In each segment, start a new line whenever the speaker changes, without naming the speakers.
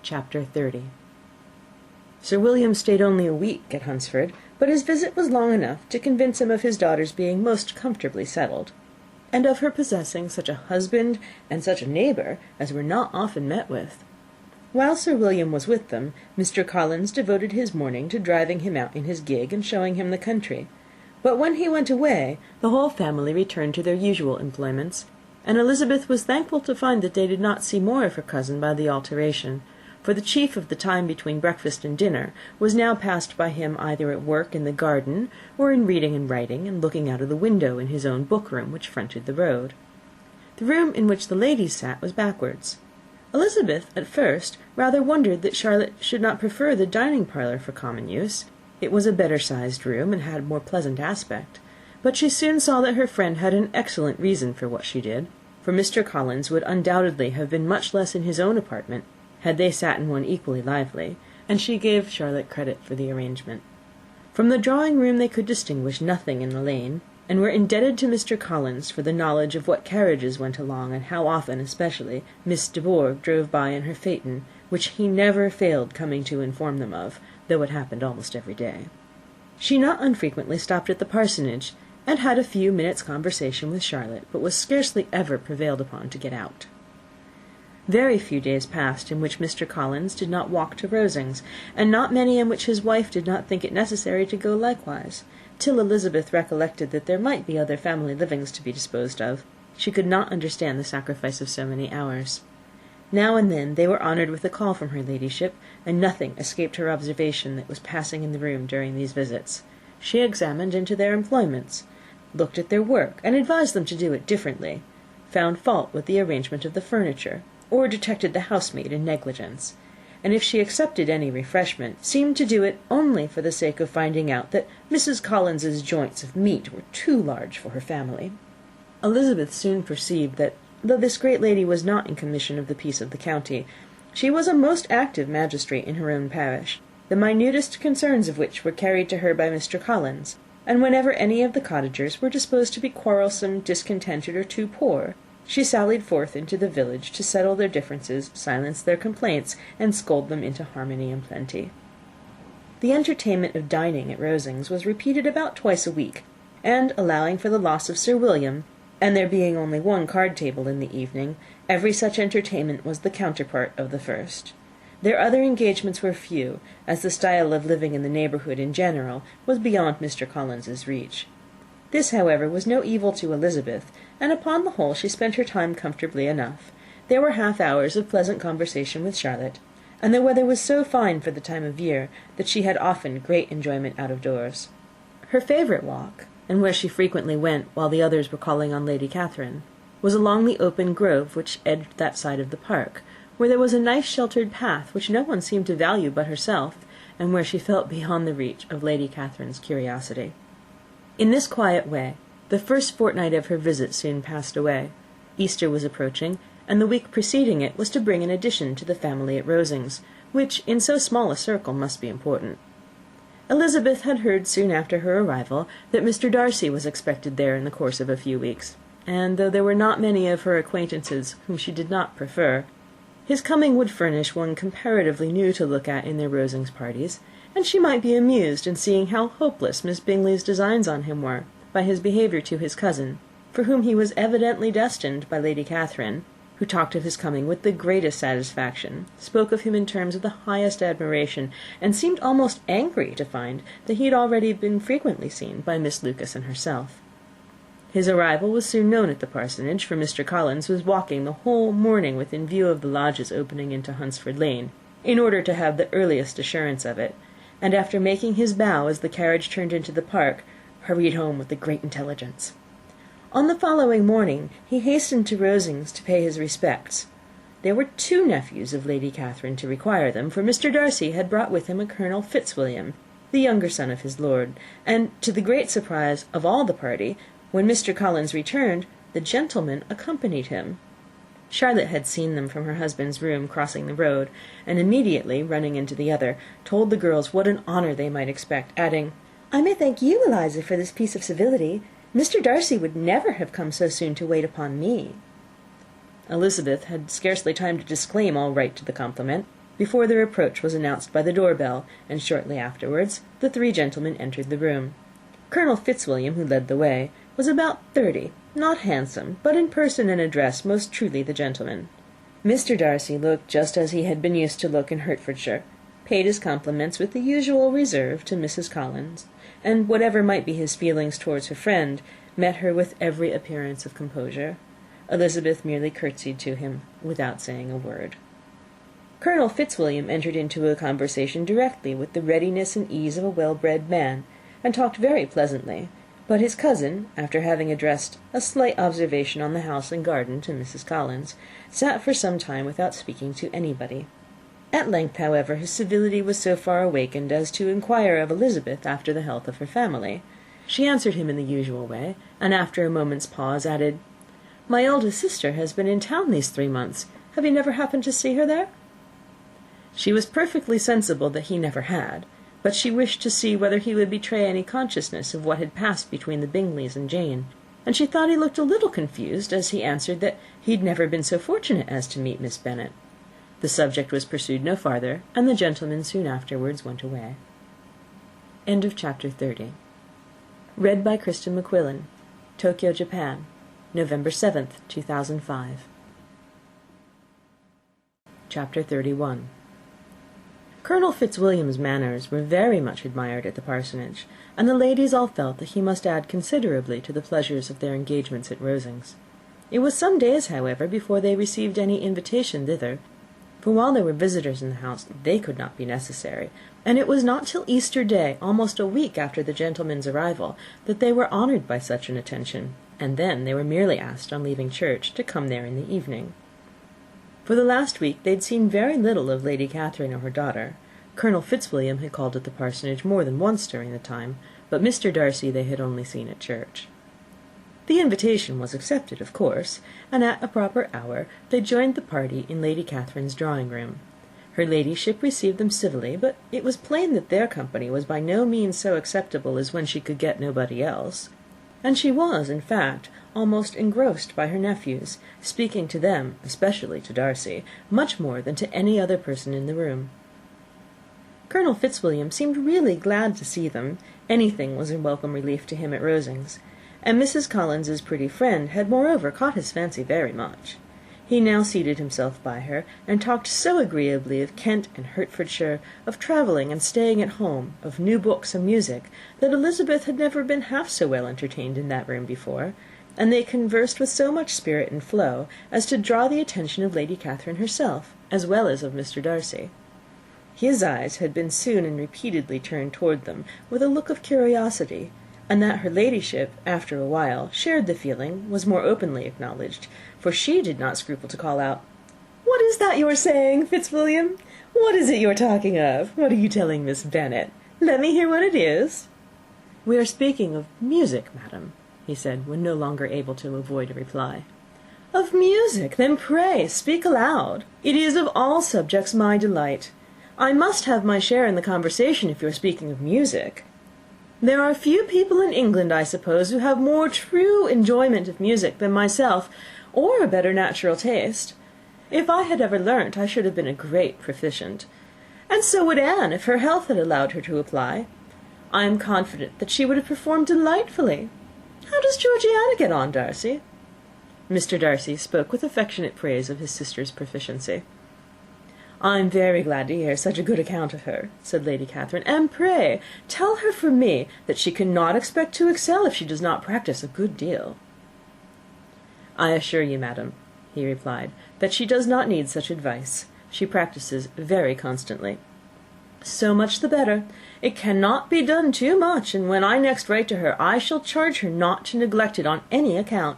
Chapter 30. Sir William stayed only a week at Hunsford, but his visit was long enough to convince him of his daughter's being most comfortably settled, and of her possessing such a husband and such a neighbour as were not often met with. While Sir William was with them, Mr. Collins devoted his morning to driving him out in his gig and showing him the country; but when he went away, the whole family returned to their usual employments, and Elizabeth was thankful to find that they did not see more of her cousin by the alteration, for the chief of the time between breakfast and dinner was now passed by him either at work in the garden, or in reading and writing, and looking out of the window in his own book-room, which fronted the road. The room in which the ladies sat was backwards. Elizabeth, at first, rather wondered that Charlotte should not prefer the dining-parlour for common use. It was a better-sized room, and had a more pleasant aspect; but she soon saw that her friend had an excellent reason for what she did, for Mr. Collins would undoubtedly have been much less in his own apartment had they sat in one equally lively, and she gave Charlotte credit for the arrangement. From the drawing-room they could distinguish nothing in the lane, and were indebted to Mr. Collins for the knowledge of what carriages went along, and how often, especially, Miss de Bourgh drove by in her phaeton, which he never failed coming to inform them of, though it happened almost every day. She not unfrequently stopped at the parsonage, and had a few minutes' conversation with Charlotte, but was scarcely ever prevailed upon to get out. Very few days passed in which Mr. Collins did not walk to Rosings, and not many in which his wife did not think it necessary to go likewise, till Elizabeth recollected that there might be other family livings to be disposed of. She could not understand the sacrifice of so many hours. Now and then they were honoured with a call from her ladyship, and nothing escaped her observation that was passing in the room during these visits. She examined into their employments, looked at their work, and advised them to do it differently, found fault with the arrangement of the furniture, or detected the housemaid in negligence, and if she accepted any refreshment, seemed to do it only for the sake of finding out that Mrs. Collins's joints of meat were too large for her family. Elizabeth soon perceived that, though this great lady was not in commission of the peace of the county, she was a most active magistrate in her own parish, the minutest concerns of which were carried to her by Mr. Collins, and whenever any of the cottagers were disposed to be quarrelsome, discontented, or too poor, she sallied forth into the village to settle their differences, silence their complaints, and scold them into harmony and plenty. The entertainment of dining at Rosings was repeated about twice a week, and, allowing for the loss of Sir William, and there being only one card-table in the evening, every such entertainment was the counterpart of the first. Their other engagements were few, as the style of living in the neighbourhood in general was beyond Mr. Collins's reach. This, however, was no evil to Elizabeth, and upon the whole she spent her time comfortably enough. There were half-hours of pleasant conversation with Charlotte, and the weather was so fine for the time of year that she had often great enjoyment out of doors. Her favourite walk, and where she frequently went while the others were calling on Lady Catherine, was along the open grove which edged that side of the park, where there was a nice sheltered path which no one seemed to value but herself, and where she felt beyond the reach of Lady Catherine's curiosity. In this quiet way the first fortnight of her visit soon passed away. Easter was approaching, and the week preceding it was to bring an addition to the family at Rosings, which in so small a circle must be important. Elizabeth had heard soon after her arrival that Mr. Darcy was expected there in the course of a few weeks, and though there were not many of her acquaintances whom she did not prefer, his coming would furnish one comparatively new to look at in their Rosings parties, and she might be amused in seeing how hopeless Miss Bingley's designs on him were, by his behaviour to his cousin, for whom he was evidently destined by Lady Catherine, who talked of his coming with the greatest satisfaction, spoke of him in terms of the highest admiration, and seemed almost angry to find that he had already been frequently seen by Miss Lucas and herself. His arrival was soon known at the parsonage, for Mr. Collins was walking the whole morning within view of the lodges opening into Hunsford Lane, in order to have the earliest assurance of it, and after making his bow as the carriage turned into the park, hurried home with the great intelligence. On the following morning he hastened to Rosings to pay his respects. There were 2 nephews of Lady Catherine to require them, for Mr. Darcy had brought with him a Colonel Fitzwilliam, the younger son of his lord, and, to the great surprise of all the party, when Mr. Collins returned, the gentleman accompanied him. Charlotte had seen them from her husband's room crossing the road, and immediately, running into the other, told the girls what an honour they might expect, adding, "I may thank you, Eliza, for this piece of civility. Mr. Darcy would never have come so soon to wait upon me." Elizabeth had scarcely time to disclaim all right to the compliment, before their approach was announced by the door-bell, and shortly afterwards the three gentlemen entered the room. Colonel Fitzwilliam, who led the way, was about 30, not handsome, but in person and address most truly the gentleman. Mr. Darcy looked just as he had been used to look in Hertfordshire, paid his compliments with the usual reserve to Mrs. Collins, and, whatever might be his feelings towards her friend, met her with every appearance of composure. Elizabeth merely curtsied to him, without saying a word. Colonel Fitzwilliam entered into a conversation directly with the readiness and ease of a well-bred man, and talked very pleasantly, but his cousin, after having addressed a slight observation on the house and garden to Mrs. Collins, sat for some time without speaking to anybody. At length, however, his civility was so far awakened as to inquire of Elizabeth after the health of her family. She answered him in the usual way, and after a moment's pause added, "My eldest sister has been in town these 3 months. Have you never happened to see her there?" She was perfectly sensible that he never had, but she wished to see whether he would betray any consciousness of what had passed between the Bingleys and Jane, and she thought he looked a little confused as he answered that he had never been so fortunate as to meet Miss Bennet. The subject was pursued no farther, and the gentlemen soon afterwards went away. End of Chapter 30. Read by Kristen McQuillan. Tokyo, Japan, November 7th, 2005. Chapter 31. Colonel Fitzwilliam's manners were very much admired at the parsonage, and the ladies all felt that he must add considerably to the pleasures of their engagements at Rosings. It was some days, however, before they received any invitation thither, for while there were visitors in the house they could not be necessary, and it was not till Easter Day, almost a week after the gentlemen's arrival, that they were honoured by such an attention, and then they were merely asked, on leaving church, to come there in the evening. For the last week they had seen very little of Lady Catherine or her daughter. Colonel Fitzwilliam had called at the parsonage more than once during the time, but Mr. Darcy they had only seen at church. The invitation was accepted, of course, and at a proper hour they joined the party in Lady Catherine's drawing-room. Her ladyship received them civilly, but it was plain that their company was by no means so acceptable as when she could get nobody else, and she was, in fact, almost engrossed by her nephews, speaking to them, especially to Darcy, much more than to any other person in the room. Colonel Fitzwilliam seemed really glad to see them. Anything was a welcome relief to him at Rosings, and Mrs. Collins's pretty friend had moreover caught his fancy very much. He now seated himself by her, and talked so agreeably of Kent and Hertfordshire, of travelling and staying at home, of new books and music, that Elizabeth had never been half so well entertained in that room before, and they conversed with so much spirit and flow as to draw the attention of Lady Catherine herself, as well as of Mr. Darcy. His eyes had been soon and repeatedly turned toward them with a look of curiosity, and that her ladyship, after a while, shared the feeling, was more openly acknowledged, for she did not scruple to call out, "What is that you are saying, Fitzwilliam? What is it you are talking of? What are you telling Miss Bennet? Let me hear what it is." "We are speaking of music, madam," he said, when no longer able to avoid a reply. "Of music? Then pray speak aloud. It is of all subjects my delight. I must have my share in the conversation if you are speaking of music. There are few people in England, I suppose, who have more true enjoyment of music than myself, or a better natural taste. If I had ever learnt, I should have been a great proficient. And so would Anne, if her health had allowed her to apply. I am confident that she would have performed delightfully. How does Georgiana get on, Darcy?" Mr. Darcy spoke with affectionate praise of his sister's proficiency. "I am very glad to hear such a good account of her," said Lady Catherine, "and pray tell her from me that she cannot expect to excel if she does not practise a good deal." "I assure you, madam," he replied, "that she does not need such advice. She practises very constantly." "So much the better. It cannot be done too much, and when I next write to her I shall charge her not to neglect it on any account.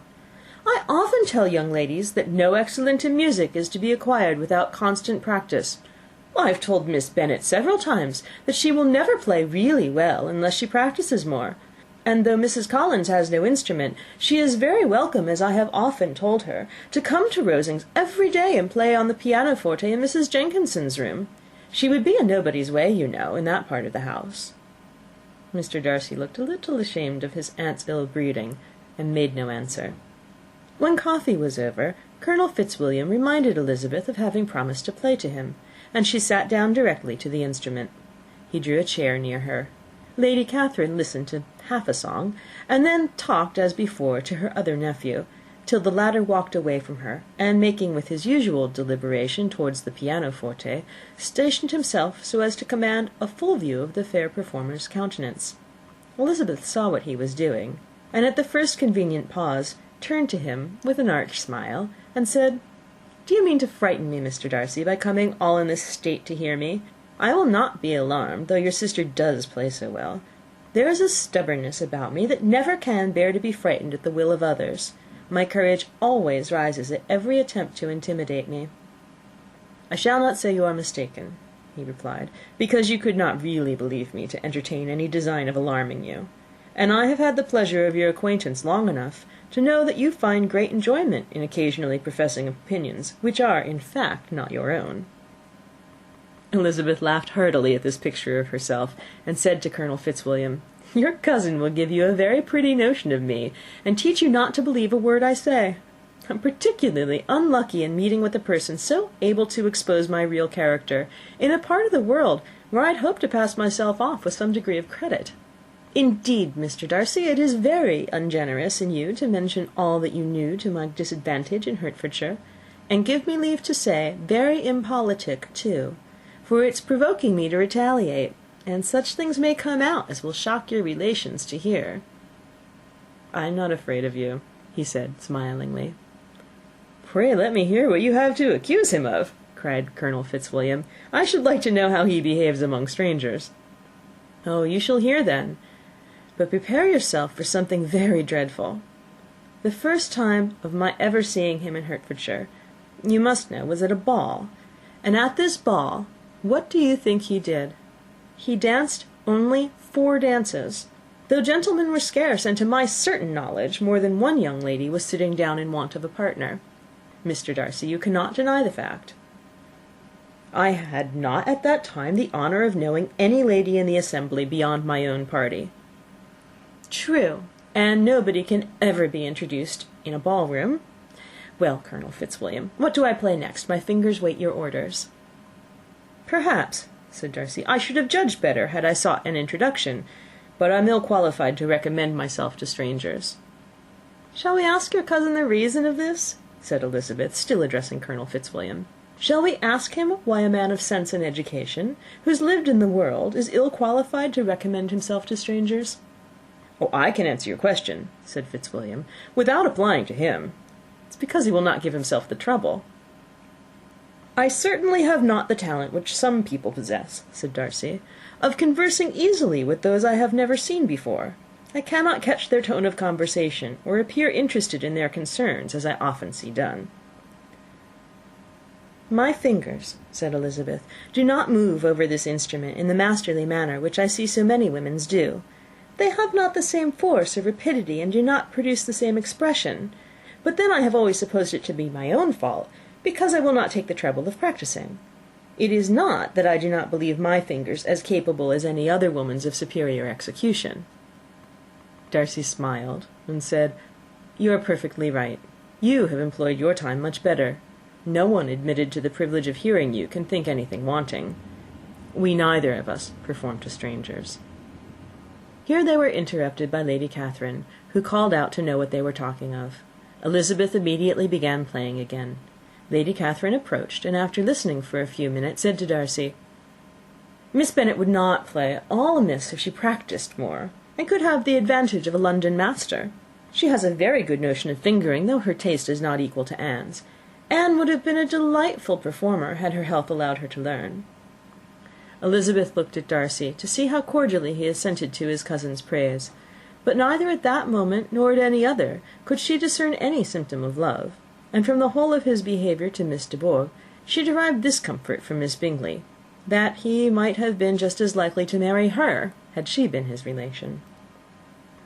I often tell young ladies that no excellence in music is to be acquired without constant practice. I have told Miss Bennet several times that she will never play really well unless she practises more, and though Mrs. Collins has no instrument, she is very welcome, as I have often told her, to come to Rosings every day and play on the pianoforte in Mrs. Jenkinson's room. She would be in nobody's way, you know, in that part of the house." Mr. Darcy looked a little ashamed of his aunt's ill-breeding, and made no answer. When coffee was over, Colonel Fitzwilliam reminded Elizabeth of having promised to play to him, and she sat down directly to the instrument. He drew a chair near her. Lady Catherine listened to half a song, and then talked, as before, to her other nephew, till the latter walked away from her, and, making with his usual deliberation towards the pianoforte, stationed himself so as to command a full view of the fair performer's countenance. Elizabeth saw what he was doing, and at the first convenient pause turned to him with an arch smile, and said, "Do you mean to frighten me, Mr. Darcy, by coming all in this state to hear me? I will not be alarmed, though your sister does play so well. There is a stubbornness about me that never can bear to be frightened at the will of others. My courage always rises at every attempt to intimidate me." "I shall not say you are mistaken," he replied, "because you could not really believe me to entertain any design of alarming you, and I have had the pleasure of your acquaintance long enough to know that you find great enjoyment in occasionally professing opinions which are, in fact, not your own." Elizabeth laughed heartily at this picture of herself, and said to Colonel Fitzwilliam, "Your cousin will give you a very pretty notion of me, and teach you not to believe a word I say. I am particularly unlucky in meeting with a person so able to expose my real character, in a part of the world where I had hoped to pass myself off with some degree of credit. Indeed, Mr. Darcy, it is very ungenerous in you to mention all that you knew to my disadvantage in Hertfordshire, and give me leave to say, very impolitic too, for it's provoking me to retaliate, and such things may come out as will shock your relations to hear." "I am not afraid of you," he said, smilingly. "Pray let me hear what you have to accuse him of," cried Colonel Fitzwilliam. "I should like to know how he behaves among strangers." "Oh, you shall hear then. But prepare yourself for something very dreadful. The first time of my ever seeing him in Hertfordshire, you must know, was at a ball, and at this ball, what do you think he did? He danced only 4 dances, though gentlemen were scarce, and to my certain knowledge more than one young lady was sitting down in want of a partner. Mr. Darcy, you cannot deny the fact." "I had not at that time the honour of knowing any lady in the assembly beyond my own party." "True, and nobody can ever be introduced in a ballroom. Well, Colonel Fitzwilliam, what do I play next? My fingers wait your orders." "Perhaps," said Darcy, "I should have judged better had I sought an introduction, but I am ill qualified to recommend myself to strangers." "Shall we ask your cousin the reason of this?" said Elizabeth, still addressing Colonel Fitzwilliam. "Shall we ask him why a man of sense and education, who has lived in the world, is ill qualified to recommend himself to strangers?" "Oh, I can answer your question," said Fitzwilliam, "without applying to him. It's because he will not give himself the trouble." "I certainly have not the talent which some people possess," said Darcy, "of conversing easily with those I have never seen before. I cannot catch their tone of conversation, or appear interested in their concerns, as I often see done." "My fingers," said Elizabeth, "do not move over this instrument in the masterly manner which I see so many women's do. They have not the same force or rapidity, and do not produce the same expression. But then I have always supposed it to be my own fault, because I will not take the trouble of practising. It is not that I do not believe my fingers as capable as any other woman's of superior execution." Darcy smiled, and said, "You are perfectly right. You have employed your time much better. No one admitted to the privilege of hearing you can think anything wanting. We neither of us perform to strangers." Here they were interrupted by Lady Catherine, who called out to know what they were talking of. Elizabeth immediately began playing again. Lady Catherine approached, and after listening for a few minutes, said to Darcy, "Miss Bennet would not play all amiss if she practised more, and could have the advantage of a London master. She has a very good notion of fingering, though her taste is not equal to Anne's. Anne would have been a delightful performer had her health allowed her to learn." Elizabeth looked at Darcy to see how cordially he assented to his cousin's praise, but neither at that moment nor at any other could she discern any symptom of love, and from the whole of his behaviour to Miss de Bourgh she derived this comfort from Miss Bingley, that he might have been just as likely to marry her had she been his relation.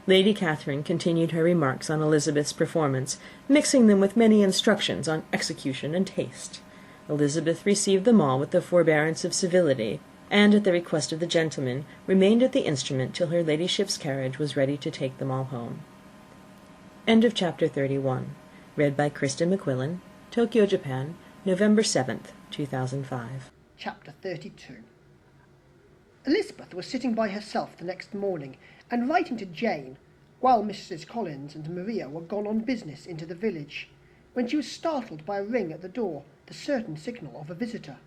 Lady Catherine continued her remarks on Elizabeth's performance, mixing them with many instructions on execution and taste. Elizabeth received them all with the forbearance of civility, and, at the request of the gentleman, remained at the instrument till her ladyship's carriage was ready to take them all home. End of Chapter 31. Read by Krista McQuillan. Tokyo, Japan, November 7th, 2005.
Chapter 32. Elizabeth was sitting by herself the next morning, and writing to Jane, while Mrs. Collins and Maria were gone on business into the village, when she was startled by a ring at the door, the certain signal of a visitor.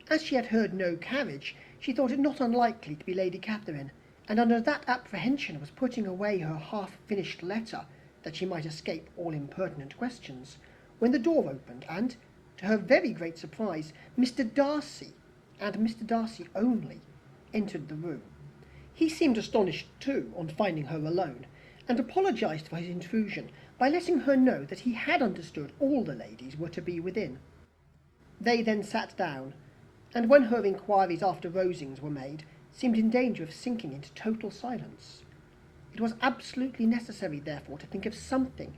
As she had heard no carriage, she thought it not unlikely to be Lady Catherine, and under that apprehension was putting away her half-finished letter, that she might escape all impertinent questions, when the door opened, and, to her very great surprise, Mr. Darcy, and Mr. Darcy only, entered the room. He seemed astonished too on finding her alone, and apologized for his intrusion by letting her know that he had understood all the ladies were to be within. They then sat down, and when her inquiries after Rosings were made, seemed in danger of sinking into total silence. It was absolutely necessary, therefore, to think of something,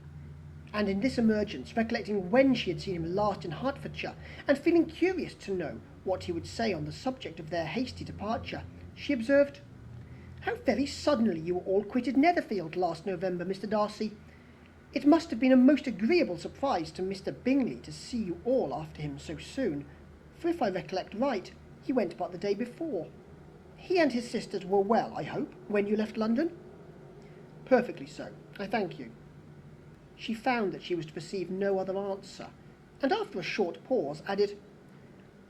and in this emergence, recollecting when she had seen him last in Hertfordshire, and feeling curious to know what he would say on the subject of their hasty departure, she observed, "How very suddenly you all quitted Netherfield last November, Mr. Darcy. It must have been a most agreeable surprise to Mr. Bingley to see you all after him so soon, for if I recollect right, he went but the day before. He and his sisters were well, I hope, when you left London?" "Perfectly so, I thank you." She found that she was to receive no other answer, and after a short pause added,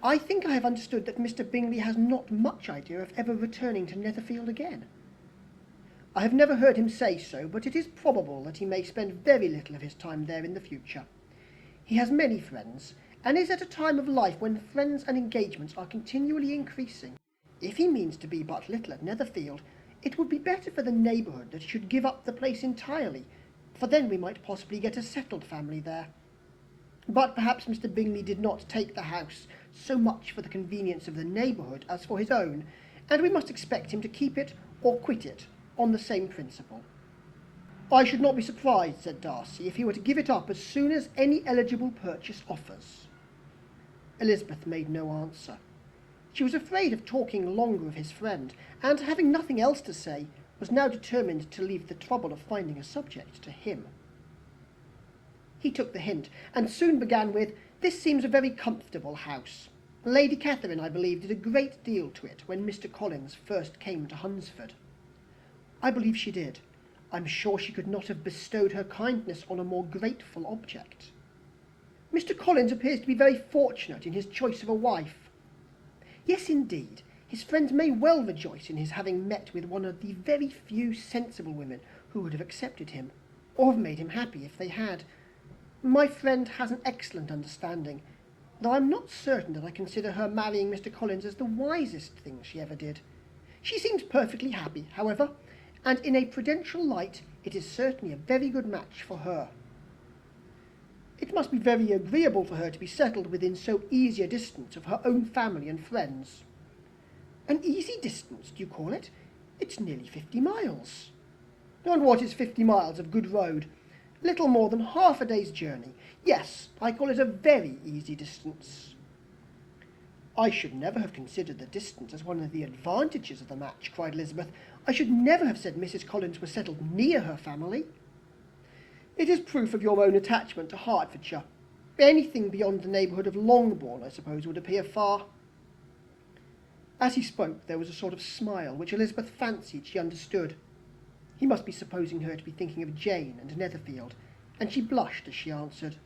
"I think I have understood that Mr. Bingley has not much idea of ever returning to Netherfield again." "I have never heard him say so, but it is probable that he may spend very little of his time there in the future. He has many friends, and is at a time of life when friends and engagements are continually increasing. If he means to be but little at Netherfield, it would be better for the neighbourhood that he should give up the place entirely, for then we might possibly get a settled family there. But perhaps Mr. Bingley did not take the house so much for the convenience of the neighbourhood as for his own, and we must expect him to keep it or quit it on the same principle." "I should not be surprised," said Darcy, "if he were to give it up as soon as any eligible purchase offers." Elizabeth made no answer. She was afraid of talking longer of his friend, and having nothing else to say, was now determined to leave the trouble of finding a subject to him. He took the hint, and soon began with, "This seems a very comfortable house. Lady Catherine, I believe, did a great deal to it when Mr. Collins first came to Hunsford." "I believe she did. I'm sure she could not have bestowed her kindness on a more grateful object." "Mr. Collins appears to be very fortunate in his choice of a wife." "Yes, indeed. His friends may well rejoice in his having met with one of the very few sensible women who would have accepted him, or have made him happy if they had. My friend has an excellent understanding, though I am not certain that I consider her marrying Mr. Collins as the wisest thing she ever did. She seems perfectly happy, however, and in a prudential light it is certainly a very good match for her." "It must be very agreeable for her to be settled within so easy a distance of her own family and friends." "An easy distance, do you call it? It's nearly 50 miles. "And what is 50 miles of good road? Little more than half a day's journey. Yes, I call it a very easy distance." "I should never have considered the distance as one of the advantages of the match," cried Elizabeth. "I should never have said Mrs. Collins was settled near her family." "It is proof of your own attachment to Hertfordshire. Anything beyond the neighbourhood of Longbourn, I suppose, would appear far." As he spoke, there was a sort of smile which Elizabeth fancied she understood. He must be supposing her to be thinking of Jane and Netherfield, and she blushed as she answered,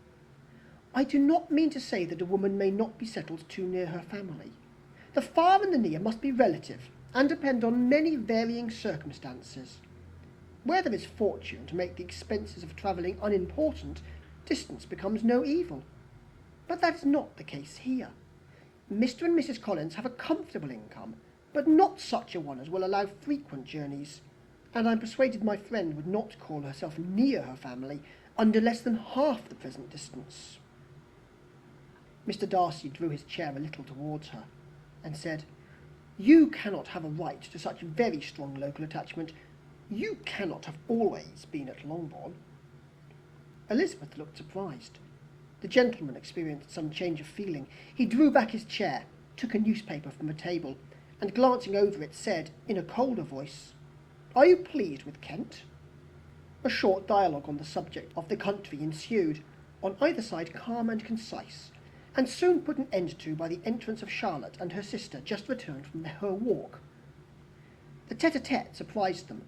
"I do not mean to say that a woman may not be settled too near her family. The far and the near must be relative, and depend on many varying circumstances. Where there is fortune to make the expenses of travelling unimportant, distance becomes no evil. But that is not the case here. Mr. and Mrs. Collins have a comfortable income, but not such a one as will allow frequent journeys, and I am persuaded my friend would not call herself near her family under less than half the present distance." Mr. Darcy drew his chair a little towards her, and said, "You cannot have a right to such very strong local attachment. You cannot have always been at Longbourn." Elizabeth looked surprised. The gentleman experienced some change of feeling. He drew back his chair, took a newspaper from a table, and glancing over it, said, in a colder voice, "Are you pleased with Kent?" A short dialogue on the subject of the country ensued, on either side calm and concise, and soon put an end to by the entrance of Charlotte and her sister, just returned from her walk. The tete-a-tete surprised them.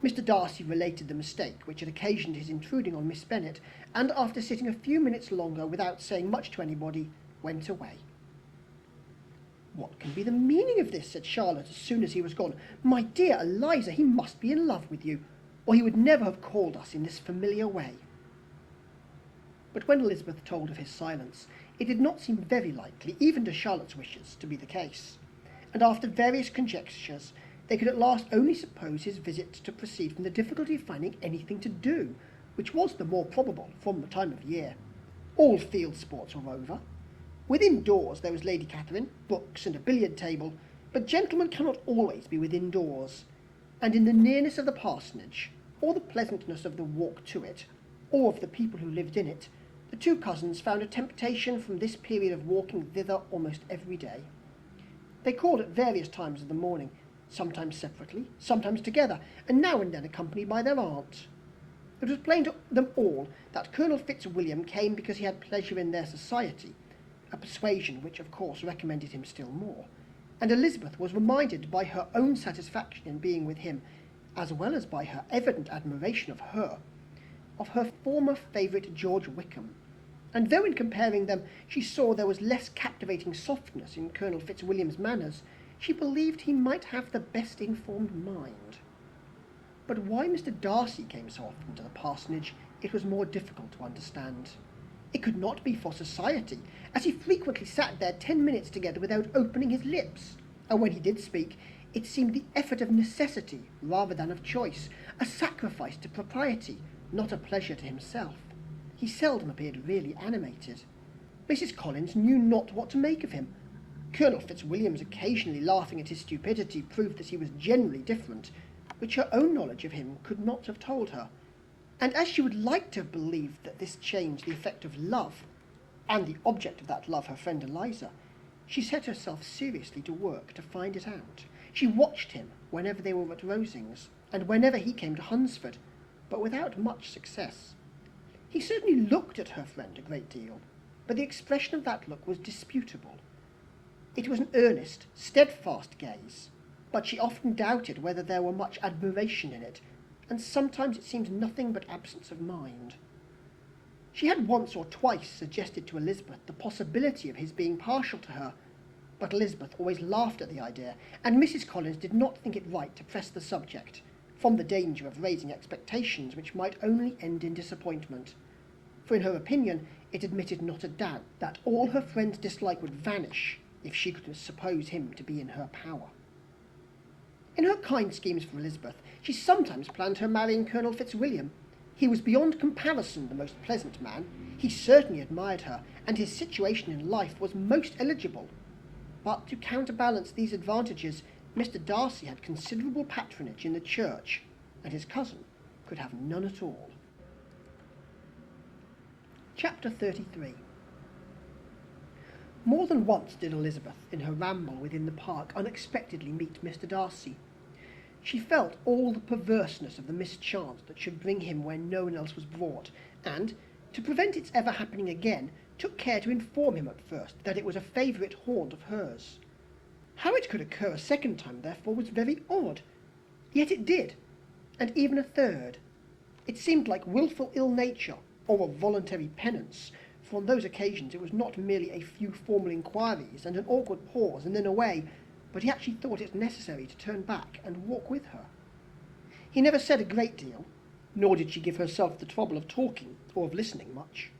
Mr. Darcy related the mistake which had occasioned his intruding on Miss Bennet, and after sitting a few minutes longer without saying much to anybody, went away. "What can be the meaning of this?" said Charlotte as soon as he was gone. "My dear Eliza, he must be in love with you, or he would never have called us in this familiar way." But when Elizabeth told of his silence, it did not seem very likely, even to Charlotte's wishes, to be the case, and after various conjectures, they could at last only suppose his visit to proceed from the difficulty of finding anything to do, which was the more probable from the time of year. All field sports were over. Within doors there was Lady Catherine, books, and a billiard table, but gentlemen cannot always be within doors, and in the nearness of the parsonage, or the pleasantness of the walk to it, or of the people who lived in it, the two cousins found a temptation from this period of walking thither almost every day. They called at various times of the morning, sometimes separately, sometimes together, and now and then accompanied by their aunt. It was plain to them all that Colonel Fitzwilliam came because he had pleasure in their society, a persuasion which of course recommended him still more, and Elizabeth was reminded by her own satisfaction in being with him, as well as by her evident admiration of her former favourite George Wickham, and though in comparing them she saw there was less captivating softness in Colonel Fitzwilliam's manners, she believed he might have the best informed mind. But why Mr. Darcy came so often to the parsonage it was more difficult to understand. It could not be for society, as he frequently sat there 10 minutes together without opening his lips, and when he did speak, it seemed the effort of necessity rather than of choice, a sacrifice to propriety, not a pleasure to himself. He seldom appeared really animated. Mrs. Collins knew not what to make of him. Colonel Fitzwilliam's occasionally laughing at his stupidity proved that he was generally different, which her own knowledge of him could not have told her, and as she would like to have believed that this changed the effect of love, and the object of that love her friend Eliza, she set herself seriously to work to find it out. She watched him whenever they were at Rosings, and whenever he came to Hunsford, but without much success. He certainly looked at her friend a great deal, but the expression of that look was disputable. It was an earnest, steadfast gaze, but she often doubted whether there were much admiration in it, and sometimes it seemed nothing but absence of mind. She had once or twice suggested to Elizabeth the possibility of his being partial to her, but Elizabeth always laughed at the idea, and Mrs. Collins did not think it right to press the subject, from the danger of raising expectations which might only end in disappointment, for in her opinion it admitted not a doubt that all her friend's dislike would vanish if she could suppose him to be in her power. In her kind schemes for Elizabeth, she sometimes planned her marrying Colonel Fitzwilliam. He was beyond comparison the most pleasant man. He certainly admired her, and his situation in life was most eligible. But to counterbalance these advantages, Mr. Darcy had considerable patronage in the church, and his cousin could have none at all. Chapter 33. More than once did Elizabeth, in her ramble within the park, unexpectedly meet Mr. Darcy. She felt all the perverseness of the mischance that should bring him where no one else was brought, and, to prevent its ever happening again, took care to inform him at first that it was a favourite haunt of hers. How it could occur a second time, therefore, was very odd. Yet it did, and even a third. It seemed like wilful ill-nature, or a voluntary penance, for on those occasions it was not merely a few formal inquiries and an awkward pause and then away, but he actually thought it necessary to turn back and walk with her. He never said a great deal, nor did she give herself the trouble of talking or of listening much,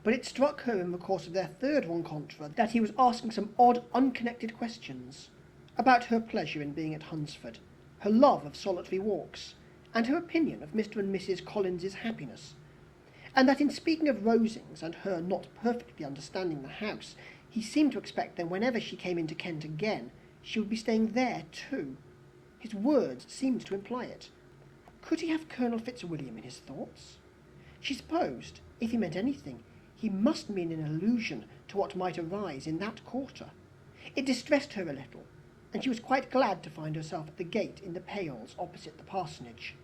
but it struck her in the course of their third rencontre that he was asking some odd, unconnected questions about her pleasure in being at Hunsford, her love of solitary walks, and her opinion of Mr. and Mrs. Collins's happiness, and that in speaking of Rosings and her not perfectly understanding the house, he seemed to expect that whenever she came into Kent again, she would be staying there too. His words seemed to imply it. Could he have Colonel Fitzwilliam in his thoughts? She supposed, if he meant anything, he must mean an allusion to what might arise in that quarter. It distressed her a little, and she was quite glad to find herself at the gate in the pales opposite the parsonage.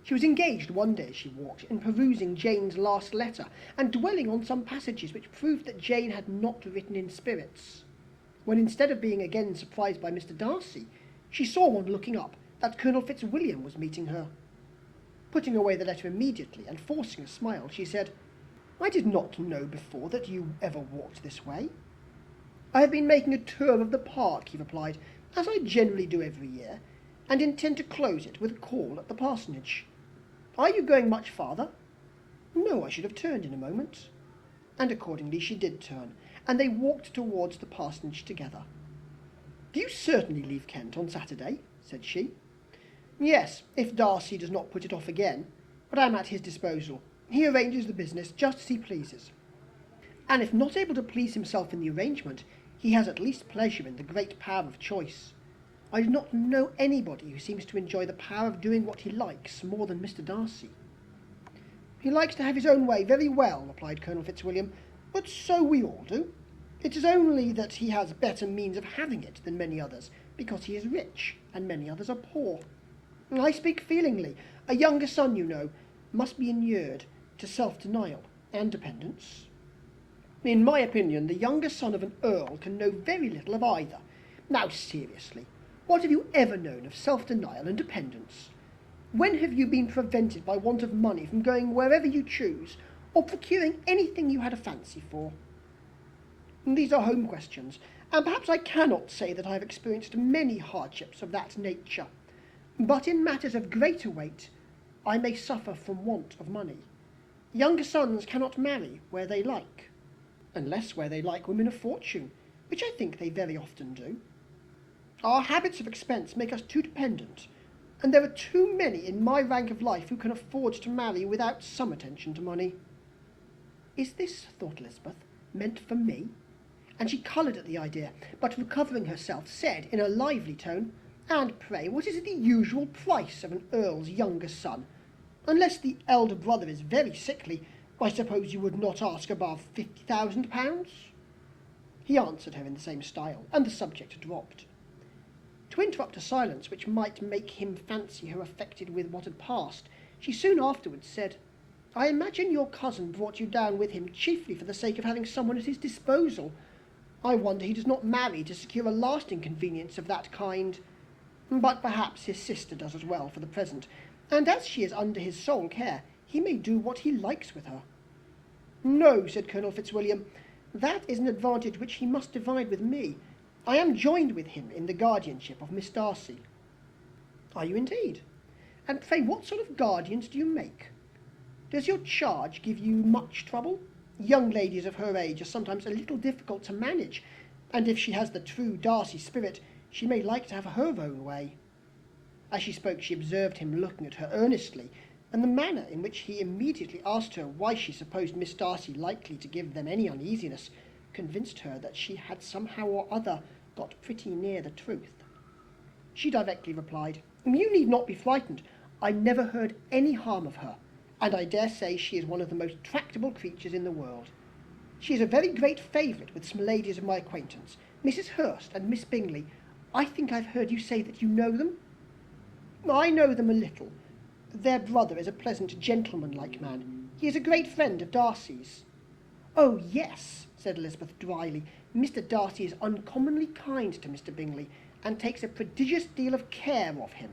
She was engaged one day as she walked in perusing Jane's last letter, and dwelling on some passages which proved that Jane had not written in spirits, when instead of being again surprised by Mr. Darcy, she saw on looking up that Colonel Fitzwilliam was meeting her. Putting away the letter immediately, and forcing a smile, she said, "I did not know before that you ever walked this way." "I have been making a tour of the park," he replied, "as I generally do every year, and intend to close it with a call at the parsonage. Are you going much farther?" "No, I should have turned in a moment." And accordingly she did turn, and they walked towards the parsonage together. "Do you certainly leave Kent on Saturday?" said she. "Yes, if Darcy does not put it off again, but I am at his disposal. He arranges the business just as he pleases. And if not able to please himself in the arrangement, he has at least pleasure in the great power of choice. I do not know anybody who seems to enjoy the power of doing what he likes more than Mr. Darcy." "He likes to have his own way very well," replied Colonel Fitzwilliam, "but so we all do. It is only that he has better means of having it than many others, because he is rich, and many others are poor. I speak feelingly. A younger son, you know, must be inured to self-denial and dependence. In my opinion, the younger son of an earl can know very little of either. Now, seriously, what have you ever known of self-denial and dependence? When have you been prevented by want of money from going wherever you choose, or procuring anything you had a fancy for? These are home questions, and perhaps I cannot say that I have experienced many hardships of that nature. But in matters of greater weight, I may suffer from want of money. Younger sons cannot marry where they like, unless where they like women of fortune, which I think they very often do. Our habits of expense make us too dependent, and there are too many in my rank of life who can afford to marry without some attention to money." "Is this," thought Elizabeth, "meant for me?" And she coloured at the idea, but recovering herself, said in a lively tone, "And pray, what is the usual price of an earl's younger son? Unless the elder brother is very sickly, I suppose you would not ask above £50,000? He answered her in the same style, and the subject dropped. To interrupt a silence which might make him fancy her affected with what had passed, she soon afterwards said, "I imagine your cousin brought you down with him chiefly for the sake of having someone at his disposal. I wonder he does not marry to secure a lasting convenience of that kind. But perhaps his sister does as well for the present, and as she is under his sole care, he may do what he likes with her." "No," said Colonel Fitzwilliam, "that is an advantage which he must divide with me. I am joined with him in the guardianship of Miss Darcy." "Are you indeed? And pray what sort of guardians do you make? Does your charge give you much trouble? Young ladies of her age are sometimes a little difficult to manage, and if she has the true Darcy spirit, she may like to have her own way." As she spoke, she observed him looking at her earnestly, and the manner in which he immediately asked her why she supposed Miss Darcy likely to give them any uneasiness convinced her that she had somehow or other got pretty near the truth. She directly replied, "You need not be frightened. I never heard any harm of her, and I dare say she is one of the most tractable creatures in the world. She is a very great favourite with some ladies of my acquaintance, Mrs. Hurst and Miss Bingley. I think I've heard you say that you know them?" "I know them a little. Their brother is a pleasant gentleman-like man. He is a great friend of Darcy's." "Oh, yes," said Elizabeth dryly. "Mr. Darcy is uncommonly kind to Mr. Bingley, and takes a prodigious deal of care of him."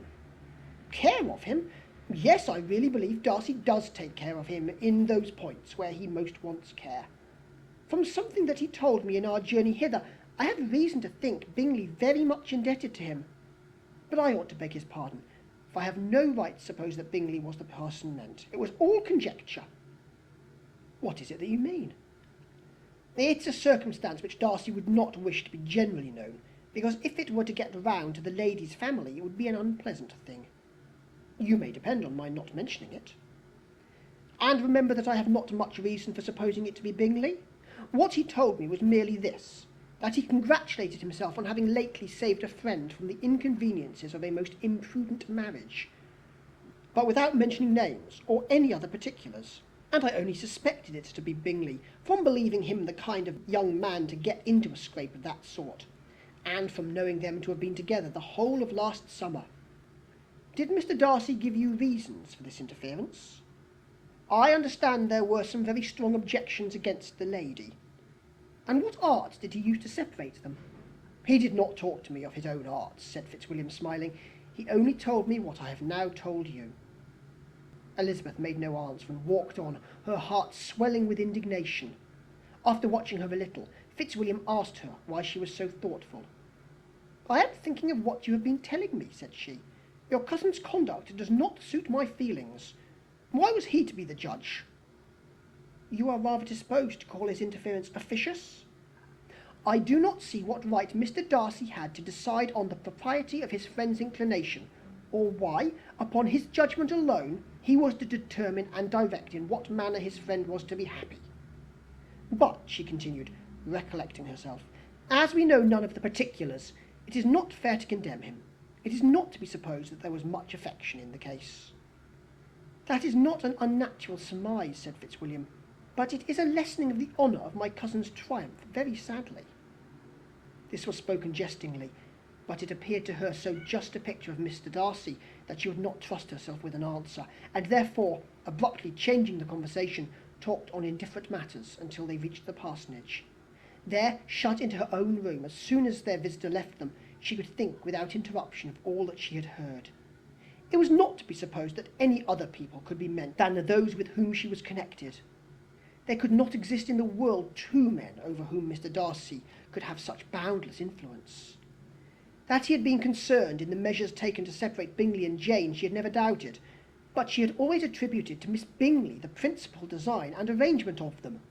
"Care of him? Yes, I really believe Darcy does take care of him in those points where he most wants care. From something that he told me in our journey hither, I have reason to think Bingley very much indebted to him. But I ought to beg his pardon, for I have no right to suppose that Bingley was the person meant. It was all conjecture." "What is it that you mean?" "It's a circumstance which Darcy would not wish to be generally known, because if it were to get round to the lady's family, it would be an unpleasant thing. You may depend on my not mentioning it. And remember that I have not much reason for supposing it to be Bingley. What he told me was merely this, that he congratulated himself on having lately saved a friend from the inconveniences of a most imprudent marriage, but without mentioning names or any other particulars. And I only suspected it to be Bingley from believing him the kind of young man to get into a scrape of that sort, and from knowing them to have been together the whole of last summer. Did Mr. Darcy give you reasons for this interference? I understand there were some very strong objections against the lady. And what arts did he use to separate them? He did not talk to me of his own arts, said Fitzwilliam, smiling. He only told me what I have now told you. Elizabeth made no answer and walked on, her heart swelling with indignation. After watching her a little, Fitzwilliam asked her why she was so thoughtful. I am thinking of what you have been telling me, said she. Your cousin's conduct does not suit my feelings. Why was he to be the judge? You are rather disposed to call his interference officious? I do not see what right Mr. Darcy had to decide on the propriety of his friend's inclination, or why, upon his judgment alone, he was to determine and direct in what manner his friend was to be happy. But, she continued, recollecting herself, as we know none of the particulars, it is not fair to condemn him. It is not to be supposed that there was much affection in the case. That is not an unnatural surmise, said Fitzwilliam, but it is a lessening of the honour of my cousin's triumph, very sadly. This was spoken jestingly, but it appeared to her so just a picture of Mr. Darcy that she would not trust herself with an answer, and therefore, abruptly changing the conversation, talked on indifferent matters until they reached the parsonage. There, shut into her own room, as soon as their visitor left them, she could think without interruption of all that she had heard. It was not to be supposed that any other people could be meant than those with whom she was connected. There could not exist in the world two men over whom Mr. Darcy could have such boundless influence. That he had been concerned in the measures taken to separate Bingley and Jane she had never doubted, but she had always attributed to Miss Bingley the principal design and arrangement of them.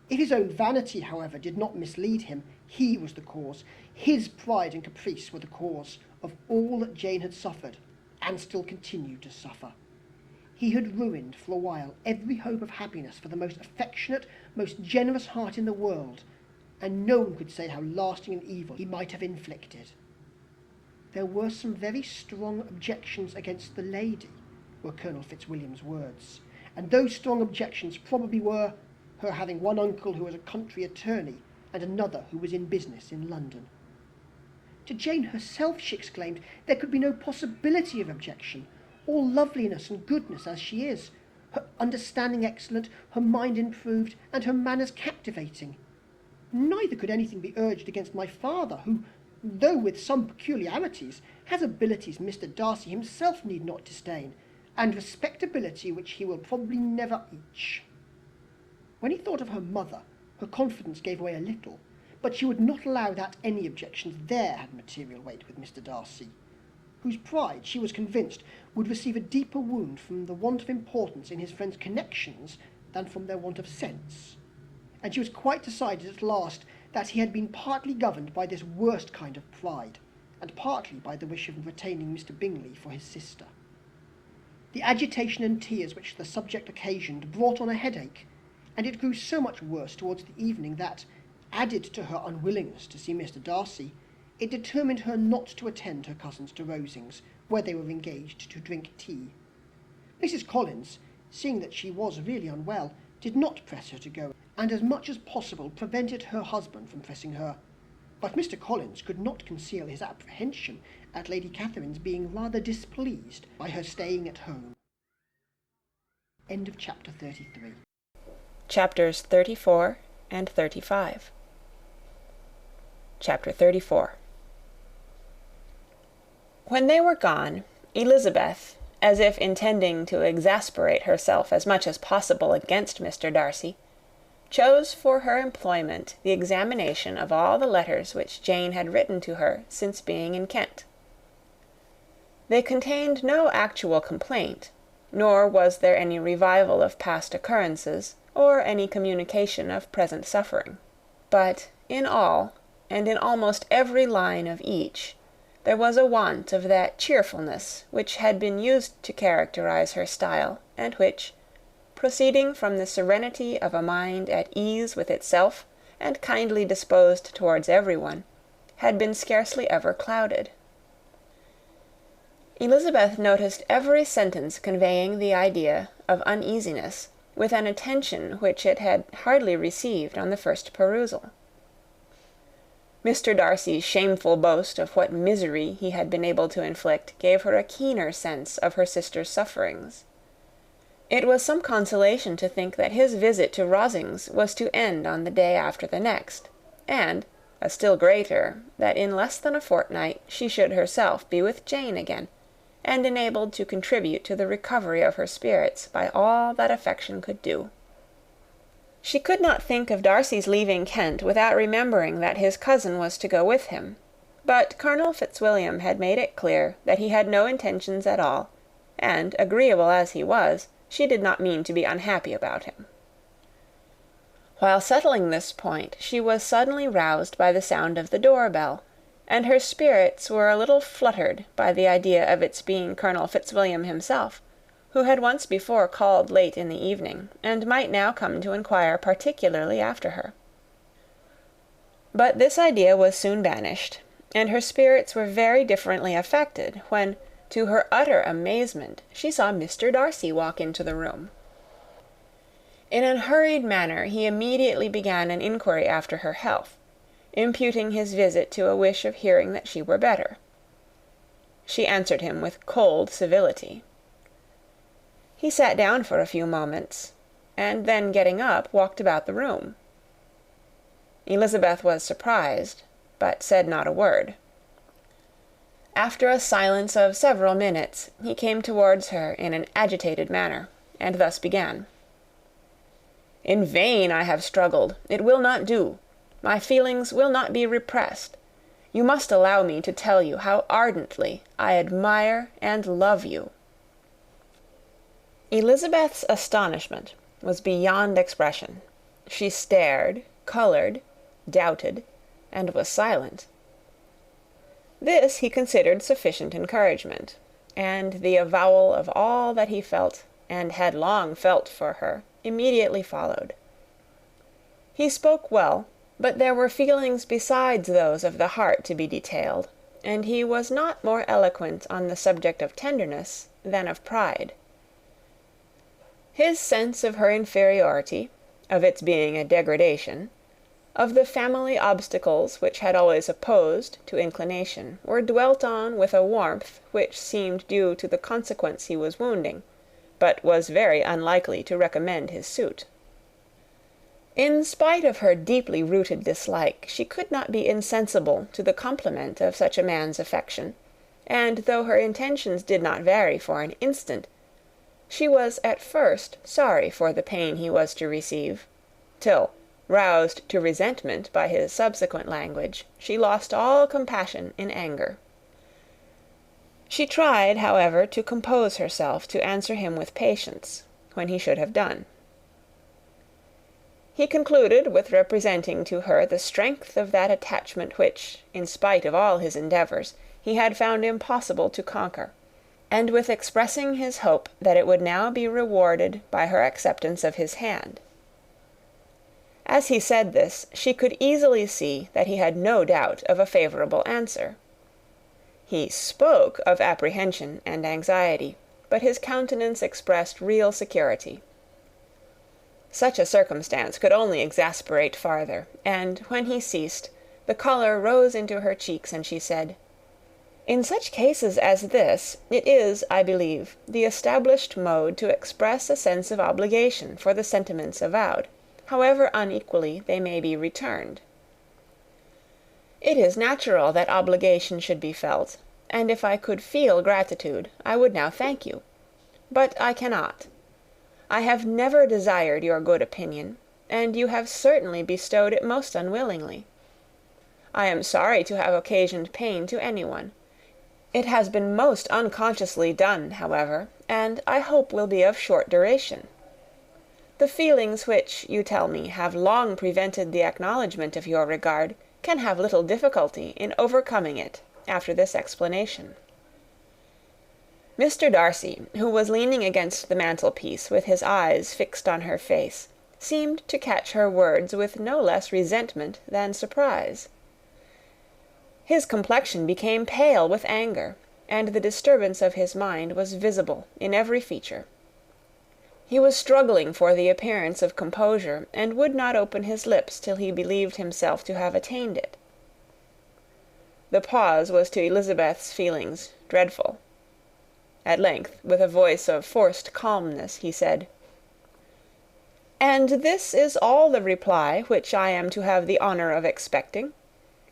If his own vanity, however, did not mislead him, he was the cause. His pride and caprice were the cause of all that Jane had suffered, and still continued to suffer. He had ruined for a while every hope of happiness for the most affectionate, most generous heart in the world, and no one could say how lasting an evil he might have inflicted. There were some very strong objections against the lady, were Colonel Fitzwilliam's words, and those strong objections probably were her having one uncle who was a country attorney, and another who was in business in London. To Jane herself, she exclaimed, there could be no possibility of objection, all loveliness and goodness as she is, her understanding excellent, her mind improved, and her manners captivating. Neither could anything be urged against my father, who, though with some peculiarities, has abilities Mr. Darcy himself need not disdain, and respectability which he will probably never reach. When he thought of her mother, her confidence gave way a little, but she would not allow that any objections there had material weight with Mr. Darcy, whose pride, she was convinced, would receive a deeper wound from the want of importance in his friend's connections than from their want of sense. And she was quite decided at last that he had been partly governed by this worst kind of pride, and partly by the wish of retaining Mr. Bingley for his sister. The agitation and tears which the subject occasioned brought on a headache, and it grew so much worse towards the evening that, added to her unwillingness to see Mr. Darcy, it determined her not to attend her cousins to Rosings, where they were engaged to drink tea. Mrs. Collins, seeing that she was really unwell, did not press her to go, and as much as possible prevented her husband from pressing her. But Mr. Collins could not conceal his apprehension at Lady Catherine's being rather displeased by her staying at home. End of chapter 33.
Chapters 34 and 35. Chapter 34. When they were gone, Elizabeth, as if intending to exasperate herself as much as possible against Mr. Darcy, chose for her employment the examination of all the letters which Jane had written to her since being in Kent. They contained no actual complaint, nor was there any revival of past occurrences, or any communication of present suffering. But in all, and in almost every line of each, there was a want of that cheerfulness which had been used to characterize her style, and which, proceeding from the serenity of a mind at ease with itself and kindly disposed towards everyone, had been scarcely ever clouded. Elizabeth noticed every sentence conveying the idea of uneasiness, with an attention which it had hardly received on the first perusal. Mr. Darcy's shameful boast of what misery he had been able to inflict gave her a keener sense of her sister's sufferings. It was some consolation to think that his visit to Rosings was to end on the day after the next, and, a still greater, that in less than a fortnight she should herself be with Jane again, and enabled to contribute to the recovery of her spirits by all that affection could do. She could not think of Darcy's leaving Kent without remembering that his cousin was to go with him, but Colonel Fitzwilliam had made it clear that he had no intentions at all, and, agreeable as he was, she did not mean to be unhappy about him. While settling this point, she was suddenly roused by the sound of the door-bell, and her spirits were a little fluttered by the idea of its being Colonel Fitzwilliam himself, who had once before called late in the evening, and might now come to inquire particularly after her. But this idea was soon banished, and her spirits were very differently affected when, to her utter amazement, she saw Mr. Darcy walk into the room. In a hurried manner he immediately began an inquiry after her health, imputing his visit to a wish of hearing that she were better. She answered him with cold civility. He sat down for a few moments, and then getting up, walked about the room. Elizabeth was surprised, but said not a word. After a silence of several minutes, he came towards her in an agitated manner, and thus began. "In vain I have struggled. It will not do. My feelings will not be repressed. You must allow me to tell you how ardently I admire and love you." Elizabeth's astonishment was beyond expression. She stared, coloured, doubted, and was silent. This he considered sufficient encouragement, and the avowal of all that he felt, and had long felt for her, immediately followed. He spoke well, but there were feelings besides those of the heart to be detailed, and he was not more eloquent on the subject of tenderness than of pride. His sense of her inferiority, of its being a degradation, of the family obstacles which had always opposed to inclination, were dwelt on with a warmth which seemed due to the consequence he was wounding, but was very unlikely to recommend his suit. In spite of her deeply rooted dislike, she could not be insensible to the compliment of such a man's affection, and though her intentions did not vary for an instant, she was at first sorry for the pain he was to receive, till, roused to resentment by his subsequent language, she lost all compassion in anger. She tried, however, to compose herself to answer him with patience, when he should have done. He concluded with representing to her the strength of that attachment which, in spite of all his endeavours, he had found impossible to conquer, and with expressing his hope that it would now be rewarded by her acceptance of his hand. As he said this, she could easily see that he had no doubt of a favourable answer. He spoke of apprehension and anxiety, but his countenance expressed real security. Such a circumstance could only exasperate farther, and, when he ceased, the colour rose into her cheeks, and she said, "In such cases as this, it is, I believe, the established mode to express a sense of obligation for the sentiments avowed, however unequally they may be returned. It is natural that obligation should be felt, and if I could feel gratitude, I would now thank you. But I cannot. I have never desired your good opinion, and you have certainly bestowed it most unwillingly. I am sorry to have occasioned pain to anyone. It has been most unconsciously done, however, and I hope will be of short duration. The feelings which, you tell me, have long prevented the acknowledgment of your regard, can have little difficulty in overcoming it after this explanation." Mr. Darcy, who was leaning against the mantelpiece with his eyes fixed on her face, seemed to catch her words with no less resentment than surprise. His complexion became pale with anger, and the disturbance of his mind was visible in every feature. He was struggling for the appearance of composure, and would not open his lips till he believed himself to have attained it. The pause was to Elizabeth's feelings dreadful. At length, with a voice of forced calmness, he said, "And this is all the reply which I am to have the honour of expecting?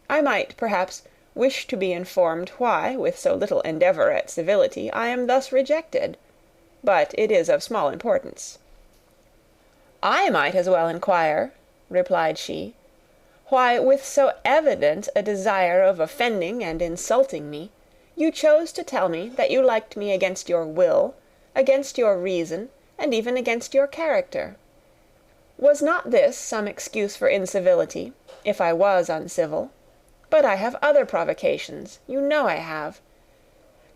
I might, perhaps, wish to be informed why, with so little endeavour at civility, I am thus rejected, but it is of small importance." "I might as well inquire," replied she, "why, with so evident a desire of offending and insulting me, you chose to tell me that you liked me against your will, against your reason, and even against your character. Was not this some excuse for incivility, if I was uncivil? But I have other provocations, you know I have.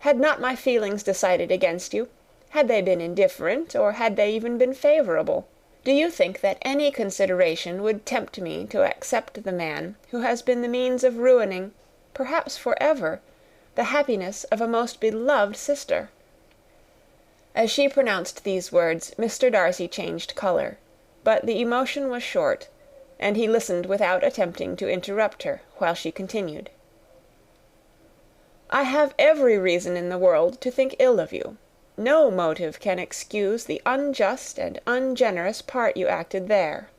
Had not my feelings decided against you? Had they been indifferent, or had they even been favourable? Do you think that any consideration would tempt me to accept the man who has been the means of ruining, perhaps for ever, the happiness of a most beloved sister?" As she pronounced these words, Mr. Darcy changed colour, but the emotion was short, and he listened without attempting to interrupt her, while she continued, "I have every reason in the world to think ill of you. No motive can excuse the unjust and ungenerous part you acted there.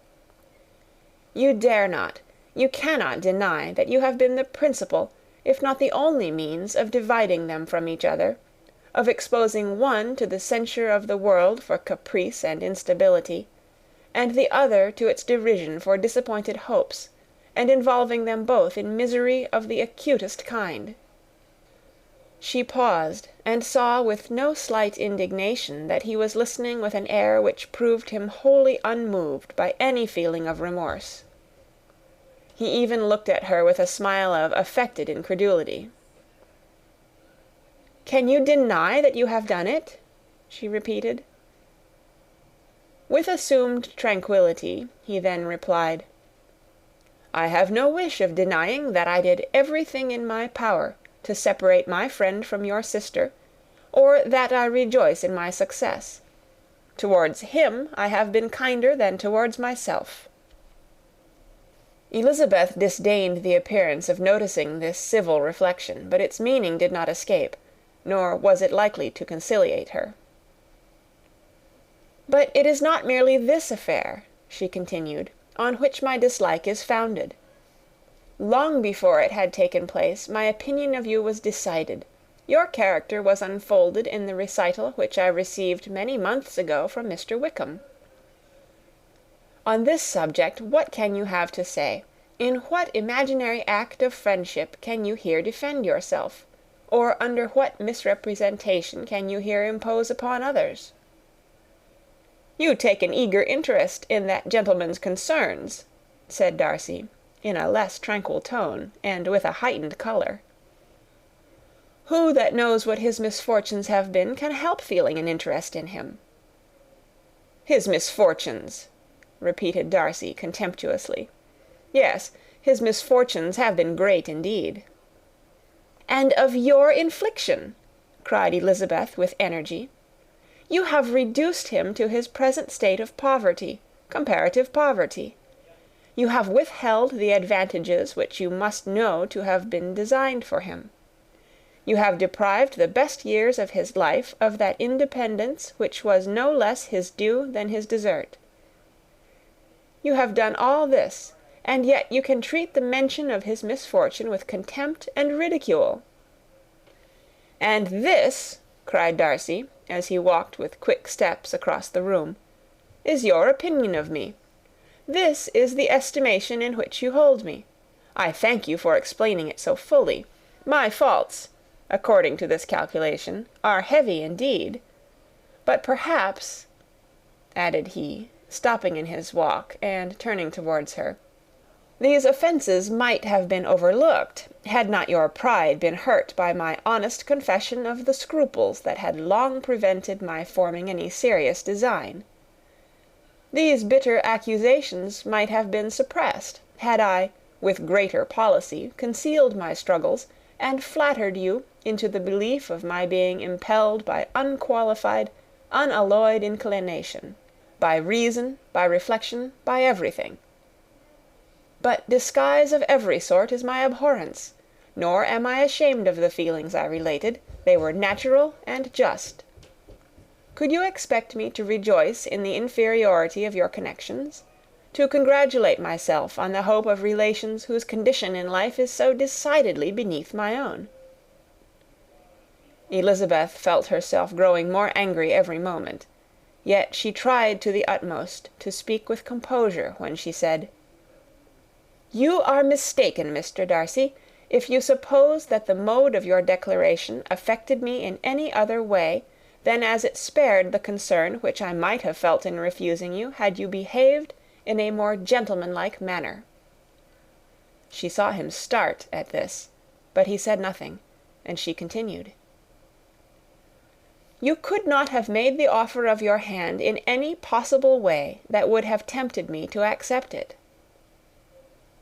You dare not, you cannot deny that you have been the principal, if not the only means of dividing them from each other, of exposing one to the censure of the world for caprice and instability, and the other to its derision for disappointed hopes, and involving them both in misery of the acutest kind." She paused, and saw with no slight indignation that he was listening with an air which proved him wholly unmoved by any feeling of remorse. He even looked at her with a smile of affected incredulity. "Can you deny that you have done it?" she repeated. With assumed tranquillity, he then replied, "I have no wish of denying that I did everything in my power to separate my friend from your sister, or that I rejoice in my success. Towards him I have been kinder than towards myself." Elizabeth disdained the appearance of noticing this civil reflection, but its meaning did not escape, nor was it likely to conciliate her. "But it is not merely this affair," she continued, "on which my dislike is founded. Long before it had taken place, my opinion of you was decided. Your character was unfolded in the recital which I received many months ago from Mr. Wickham. On this subject, what can you have to say? In what imaginary act of friendship can you here defend yourself? Or under what misrepresentation can you here impose upon others?" "You take an eager interest in that gentleman's concerns," said Darcy, in a less tranquil tone, and with a heightened colour. "Who that knows what his misfortunes have been can help feeling an interest in him?" "His misfortunes!" repeated Darcy contemptuously. "Yes, his misfortunes have been great indeed." "And of your infliction," cried Elizabeth with energy. "You have reduced him to his present state of poverty, comparative poverty. You have withheld the advantages which you must know to have been designed for him. You have deprived the best years of his life of that independence which was no less his due than his desert. You have done all this, and yet you can treat the mention of his misfortune with contempt and ridicule." "And this," cried Darcy, as he walked with quick steps across the room, "is your opinion of me. This is the estimation in which you hold me. I thank you for explaining it so fully. My faults, according to this calculation, are heavy indeed. But perhaps," added he, stopping in his walk, and turning towards her, "these offences might have been overlooked, had not your pride been hurt by my honest confession of the scruples that had long prevented my forming any serious design. These bitter accusations might have been suppressed, had I, with greater policy, concealed my struggles, and flattered you into the belief of my being impelled by unqualified, unalloyed inclination, by reason, by reflection, by everything. But disguise of every sort is my abhorrence. nor am I ashamed of the feelings I related. They were natural and just. Could you expect me to rejoice in the inferiority of your connections? To congratulate myself on the hope of relations whose condition in life is so decidedly beneath my own?" Elizabeth felt herself growing more angry every moment, yet she tried to the utmost to speak with composure when she said, "You are mistaken, Mr. Darcy, if you suppose that the mode of your declaration affected me in any other way than as it spared the concern which I might have felt in refusing you, had you behaved in a more gentlemanlike manner." She saw him start at this, but he said nothing, and she continued, "You could not have made the offer of your hand in any possible way that would have tempted me to accept it."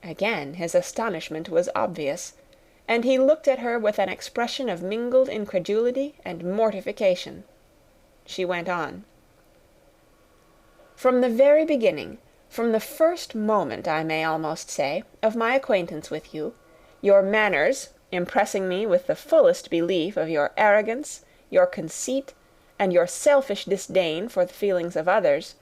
Again his astonishment was obvious, and he looked at her with an expression of mingled incredulity and mortification. She went on, "From the very beginning, from the first moment, I may almost say, of my acquaintance with you, your manners, impressing me with the fullest belief of your arrogance, your conceit, and your selfish disdain for the feelings of others,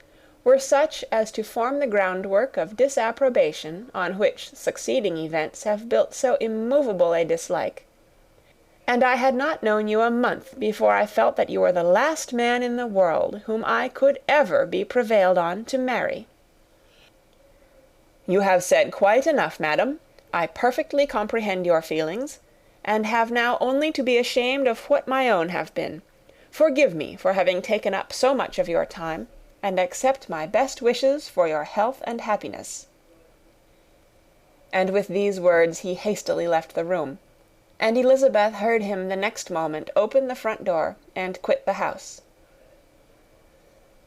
were such as to form the groundwork of disapprobation on which succeeding events have built so immovable a dislike; and I had not known you a month before I felt that you were the last man in the world whom I could ever be prevailed on to marry." "You have said quite enough, madam. I perfectly comprehend your feelings, and have now only to be ashamed of what my own have been. Forgive me for having taken up so much of your time, and accept my best wishes for your health and happiness." And with these words he hastily left the room, and Elizabeth heard him the next moment open the front door and quit the house.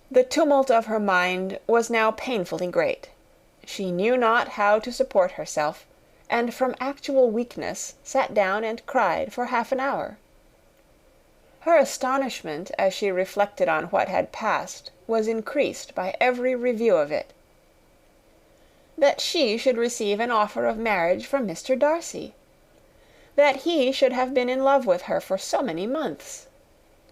The tumult of her mind was now painfully great. She knew not how to support herself, and from actual weakness sat down and cried for half an hour. Her astonishment, as she reflected on what had passed, was increased by every review of it. That she should receive an offer of marriage from Mr. Darcy! That he should have been in love with her for so many months!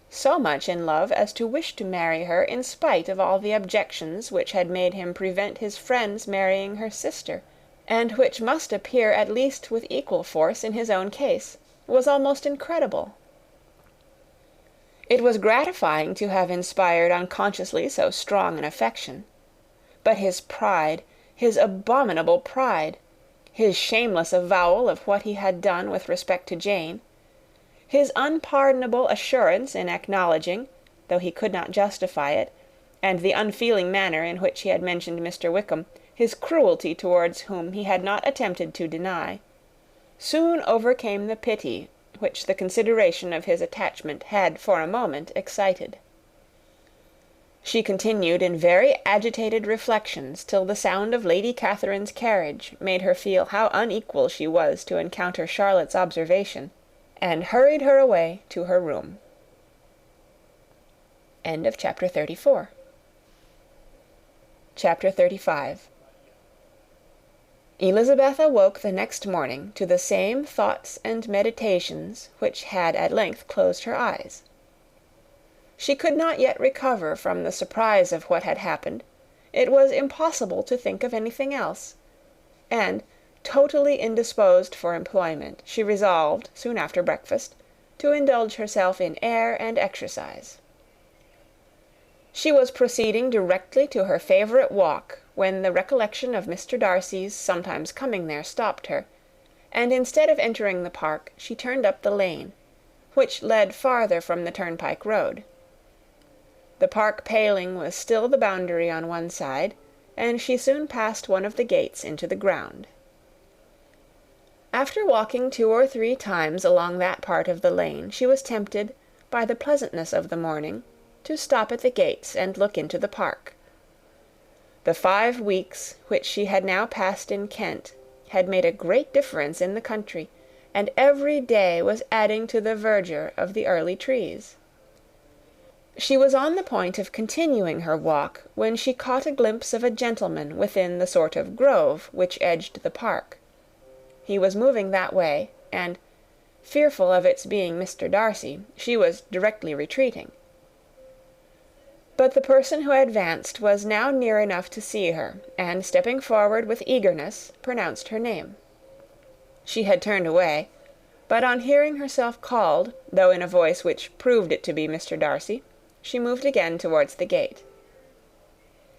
So much in love as to wish to marry her in spite of all the objections which had made him prevent his friends marrying her sister, and which must appear at least with equal force in his own case, was almost incredible. It was gratifying to have inspired unconsciously so strong an affection. But his pride, his abominable pride, his shameless avowal of what he had done with respect to Jane, his unpardonable assurance in acknowledging, though he could not justify it, and the unfeeling manner in which he had mentioned Mr. Wickham, his cruelty towards whom he had not attempted to deny, soon overcame the pity which the consideration of his attachment had for a moment excited. She continued in very agitated reflections till the sound of Lady Catherine's carriage made her feel how unequal she was to encounter Charlotte's observation, and hurried her away to her room. End of chapter 34. Chapter 35. Elizabeth awoke the next morning to the same thoughts and meditations which had at length closed her eyes. She could not yet recover from the surprise of what had happened. It was impossible to think of anything else, and, totally indisposed for employment, she resolved, soon after breakfast, to indulge herself in air and exercise. She was proceeding directly to her favourite walk, when the recollection of Mr. Darcy's sometimes coming there stopped her, and instead of entering the park, she turned up the lane, which led farther from the turnpike road. The park paling was still the boundary on one side, and she soon passed one of the gates into the ground. After walking 2 or 3 times along that part of the lane, she was tempted, by the pleasantness of the morning, to stop at the gates and look into the park. The 5 weeks which she had now passed in Kent had made a great difference in the country, and every day was adding to the verdure of the early trees. She was on the point of continuing her walk, when she caught a glimpse of a gentleman within the sort of grove which edged the park. He was moving that way, and, Fearful of its being Mr. Darcy, she was directly retreating. But the person who advanced was now near enough to see her, and stepping forward with eagerness, pronounced her name. She had turned away, but on hearing herself called, though in a voice which proved it to be Mr. Darcy, she moved again towards the gate.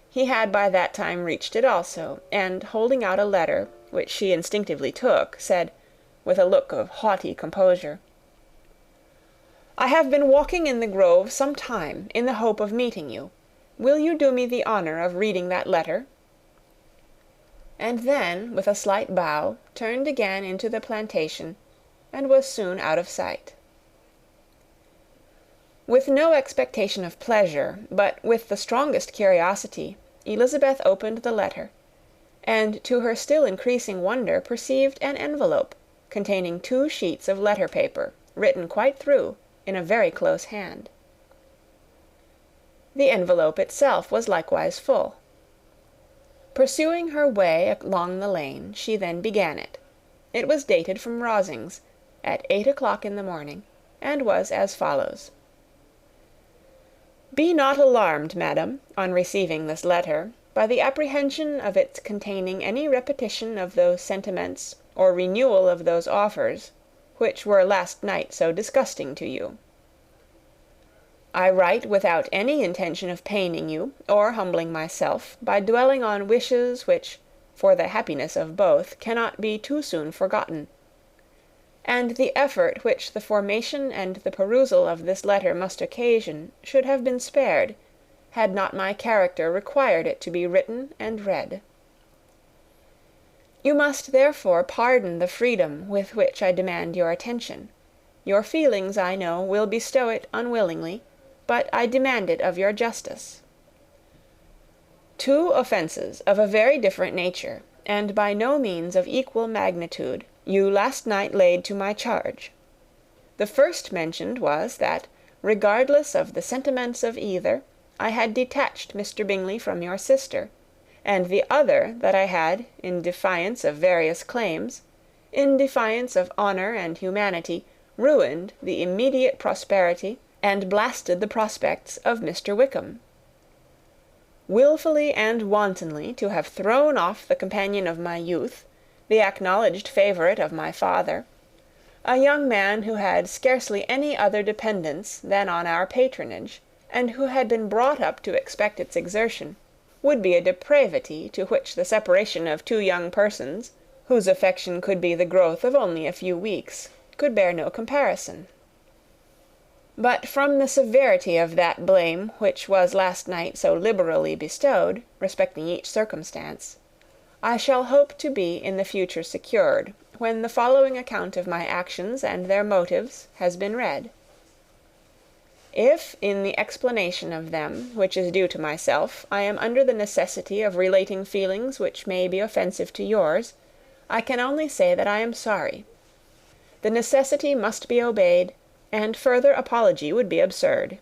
He had by that time reached it also, and holding out a letter, which she instinctively took, said, with a look of haughty composure, "I have been walking in the grove some time, in the hope of meeting you. Will you do me the honour of reading that letter?" And then, with a slight bow, turned again into the plantation, and was soon out of sight. With no expectation of pleasure, but with the strongest curiosity, Elizabeth opened the letter, and to her still increasing wonder perceived an envelope containing 2 sheets of letter paper, written quite through, in a very close hand. The envelope itself was likewise full. Pursuing her way along the lane, she then began it. It was dated from Rosings, at 8 o'clock in the morning, and was as follows: "Be not alarmed, madam, on receiving this letter, by the apprehension of its containing any repetition of those sentiments or renewal of those offers which were last night so disgusting to you. I write without any intention of paining you, or humbling myself, by dwelling on wishes which, for the happiness of both, cannot be too soon forgotten; and the effort which the formation and the perusal of this letter must occasion should have been spared, had not my character required it to be written and read. You must therefore pardon the freedom with which I demand your attention. Your feelings, I know, will bestow it unwillingly, but I demand it of your justice. 2 offences of a very different nature, and by no means of equal magnitude, you last night laid to my charge. The first mentioned was, that, regardless of the sentiments of either, I had detached Mr. Bingley from your sister, and the other, that I had, in defiance of various claims, in defiance of honour and humanity, ruined the immediate prosperity and blasted the prospects of Mr. Wickham. Wilfully and wantonly to have thrown off the companion of my youth, the acknowledged favourite of my father, a young man who had scarcely any other dependence than on our patronage, and who had been brought up to expect its exertion, would be a depravity to which the separation of 2 young persons, whose affection could be the growth of only a few weeks, could bear no comparison. But from the severity of that blame which was last night so liberally bestowed, respecting each circumstance, I shall hope to be in the future secured, when the following account of my actions and their motives has been read. If, in the explanation of them, which is due to myself, I am under the necessity of relating feelings which may be offensive to yours, I can only say that I am sorry. The necessity must be obeyed, and further apology would be absurd.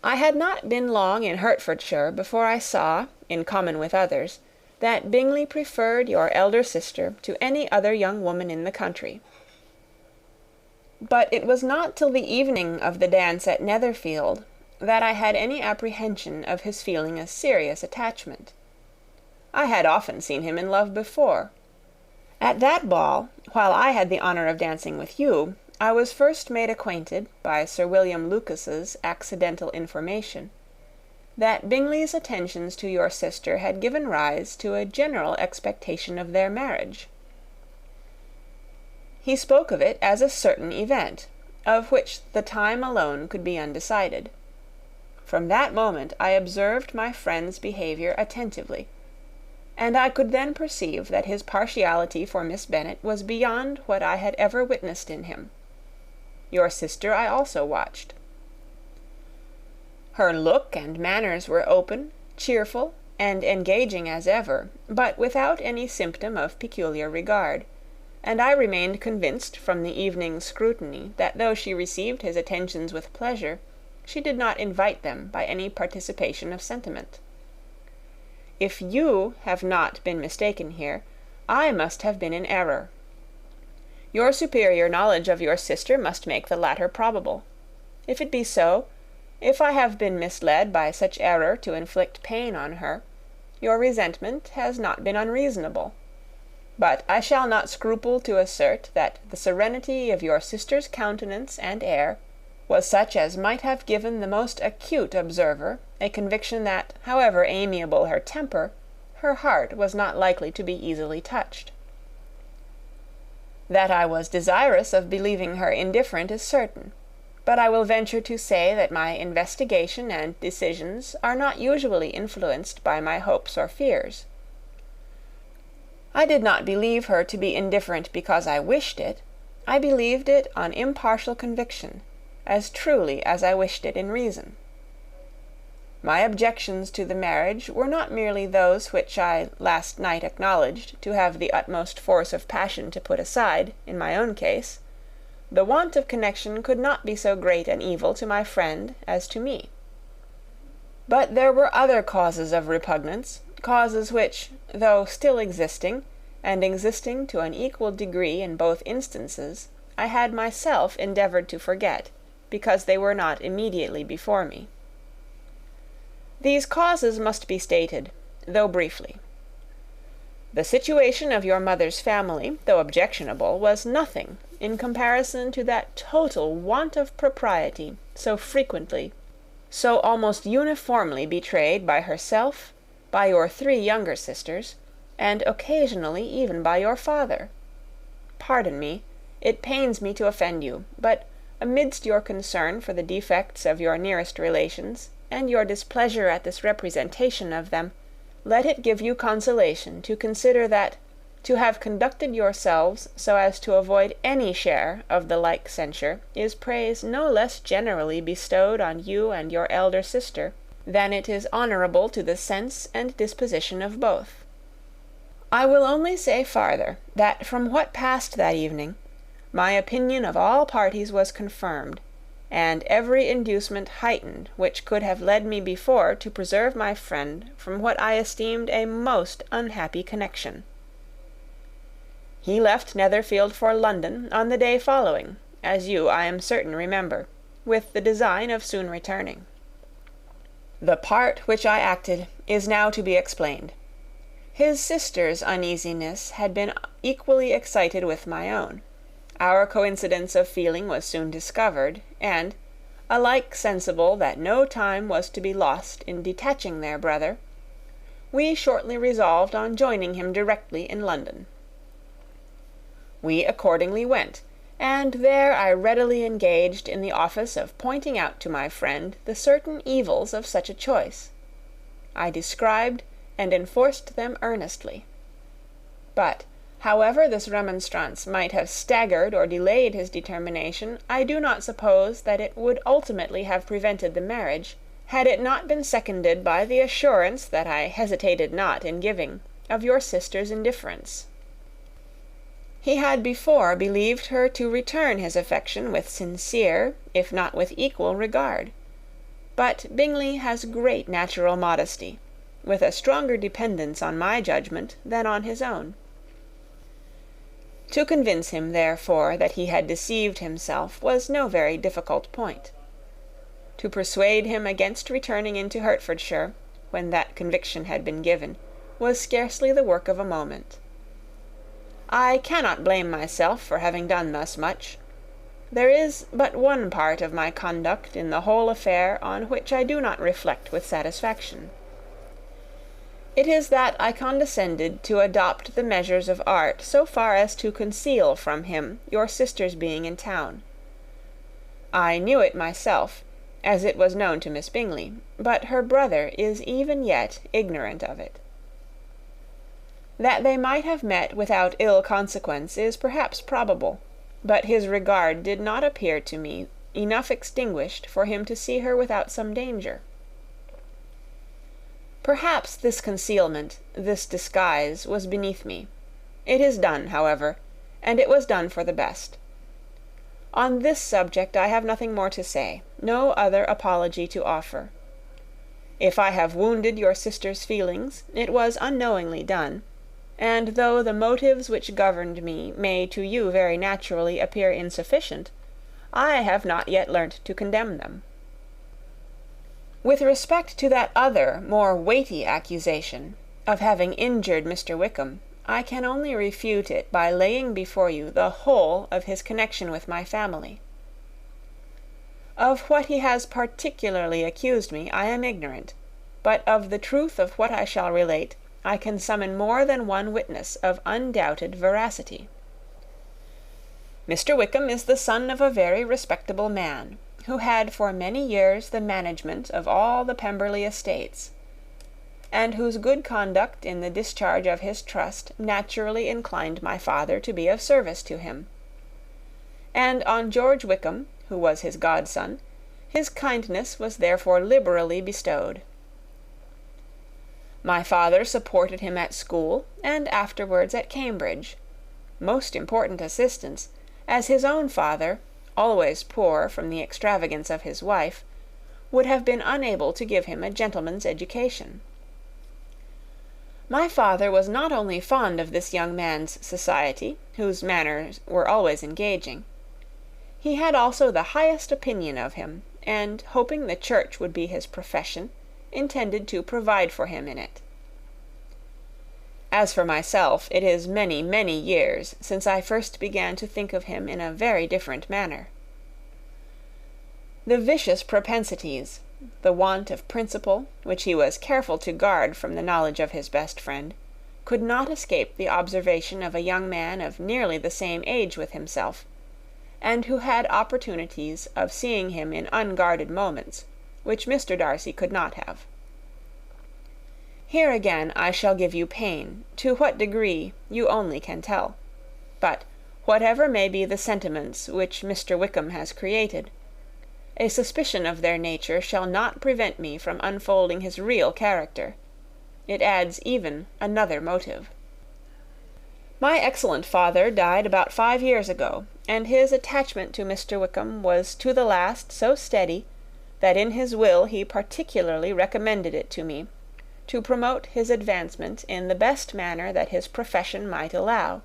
I had not been long in Hertfordshire before I saw, in common with others, that Bingley preferred your elder sister to any other young woman in the country. But it was not till the evening of the dance at Netherfield that I had any apprehension of his feeling a serious attachment. I had often seen him in love before. At that ball, while I had the honour of dancing with you, I was first made acquainted, by Sir William Lucas's accidental information, that Bingley's attentions to your sister had given rise to a general expectation of their marriage. He spoke of it as a certain event, of which the time alone could be undecided. From that moment I observed my friend's behaviour attentively, and I could then perceive that his partiality for Miss Bennet was beyond what I had ever witnessed in him. Your sister I also watched. Her look and manners were open, cheerful, and engaging as ever, but without any symptom of peculiar regard, and I remained convinced from the evening's scrutiny that though she received his attentions with pleasure, she did not invite them by any participation of sentiment. If you have not been mistaken here, I must have been in error. Your superior knowledge of your sister must make the latter probable. If it be so, if I have been misled by such error to inflict pain on her, your resentment has not been unreasonable. But I shall not scruple to assert that the serenity of your sister's countenance and air was such as might have given the most acute observer a conviction that, however amiable her temper, her heart was not likely to be easily touched. That I was desirous of believing her indifferent is certain, but I will venture to say that my investigation and decisions are not usually influenced by my hopes or fears. I did not believe her to be indifferent because I wished it. I believed it on impartial conviction, as truly as I wished it in reason. My objections to the marriage were not merely those which I last night acknowledged to have the utmost force of passion to put aside, in my own case. The want of connection could not be so great an evil to my friend as to me. But there were other causes of repugnance, causes which, though still existing, and existing to an equal degree in both instances, I had myself endeavoured to forget, because they were not immediately before me. These causes must be stated, though briefly. The situation of your mother's family, though objectionable, was nothing in comparison to that total want of propriety so frequently, so almost uniformly betrayed by herself, by your 3 younger sisters, and occasionally even by your father. Pardon me, it pains me to offend you, but amidst your concern for the defects of your nearest relations, and your displeasure at this representation of them, let it give you consolation to consider that to have conducted yourselves so as to avoid any share of the like censure is praise no less generally bestowed on you and your elder sister than it is honourable to the sense and disposition of both. I will only say farther, that from what passed that evening, my opinion of all parties was confirmed, and every inducement heightened which could have led me before to preserve my friend from what I esteemed a most unhappy connection. He left Netherfield for London on the day following, as you, I am certain, remember, with the design of soon returning. The part which I acted is now to be explained. His sister's uneasiness had been equally excited with my own. Our coincidence of feeling was soon discovered, and, alike sensible that no time was to be lost in detaching their brother, we shortly resolved on joining him directly in London. We accordingly went, and there I readily engaged in the office of pointing out to my friend the certain evils of such a choice. I described and enforced them earnestly. But, however this remonstrance might have staggered or delayed his determination, I do not suppose that it would ultimately have prevented the marriage, had it not been seconded by the assurance that I hesitated not in giving of your sister's indifference. He had before believed her to return his affection with sincere, if not with equal, regard. But Bingley has great natural modesty, with a stronger dependence on my judgment than on his own. To convince him, therefore, that he had deceived himself was no very difficult point. To persuade him against returning into Hertfordshire, when that conviction had been given, was scarcely the work of a moment. I cannot blame myself for having done thus much. There is but one part of my conduct in the whole affair on which I do not reflect with satisfaction. It is that I condescended to adopt the measures of art so far as to conceal from him your sister's being in town. I knew it myself, as it was known to Miss Bingley, but her brother is even yet ignorant of it. That they might have met without ill consequence is perhaps probable, but his regard did not appear to me enough extinguished for him to see her without some danger. Perhaps this concealment, this disguise, was beneath me. It is done, however, and it was done for the best. On this subject I have nothing more to say, no other apology to offer. If I have wounded your sister's feelings, it was unknowingly done. and though the motives which governed me may to you very naturally appear insufficient, I have not yet learnt to condemn them. With respect to that other, more weighty accusation, of having injured Mr. Wickham, I can only refute it by laying before you the whole of his connection with my family. Of what he has particularly accused me I am ignorant, but of the truth of what I shall relate I can summon more than one witness of undoubted veracity. Mr. Wickham is the son of a very respectable man, who had for many years the management of all the Pemberley estates, and whose good conduct in the discharge of his trust naturally inclined my father to be of service to him. And on George Wickham, who was his godson, his kindness was therefore liberally bestowed. My father supported him at school, and afterwards at Cambridge, most important assistance, as his own father, always poor from the extravagance of his wife, would have been unable to give him a gentleman's education. My father was not only fond of this young man's society, whose manners were always engaging. He had also the highest opinion of him, and, hoping the church would be his profession, intended to provide for him in it. As for myself, it is many, many years since I first began to think of him in a very different manner. The vicious propensities, the want of principle, which he was careful to guard from the knowledge of his best friend, could not escape the observation of a young man of nearly the same age with himself, and who had opportunities of seeing him in unguarded moments, which Mr. Darcy could not have. Here again I shall give you pain, to what degree you only can tell. But, whatever may be the sentiments which Mr. Wickham has created, a suspicion of their nature shall not prevent me from unfolding his real character. It adds even another motive. My excellent father died about 5 years ago, and his attachment to Mr. Wickham was to the last so steady that in his will he particularly recommended it to me, to promote his advancement in the best manner that his profession might allow,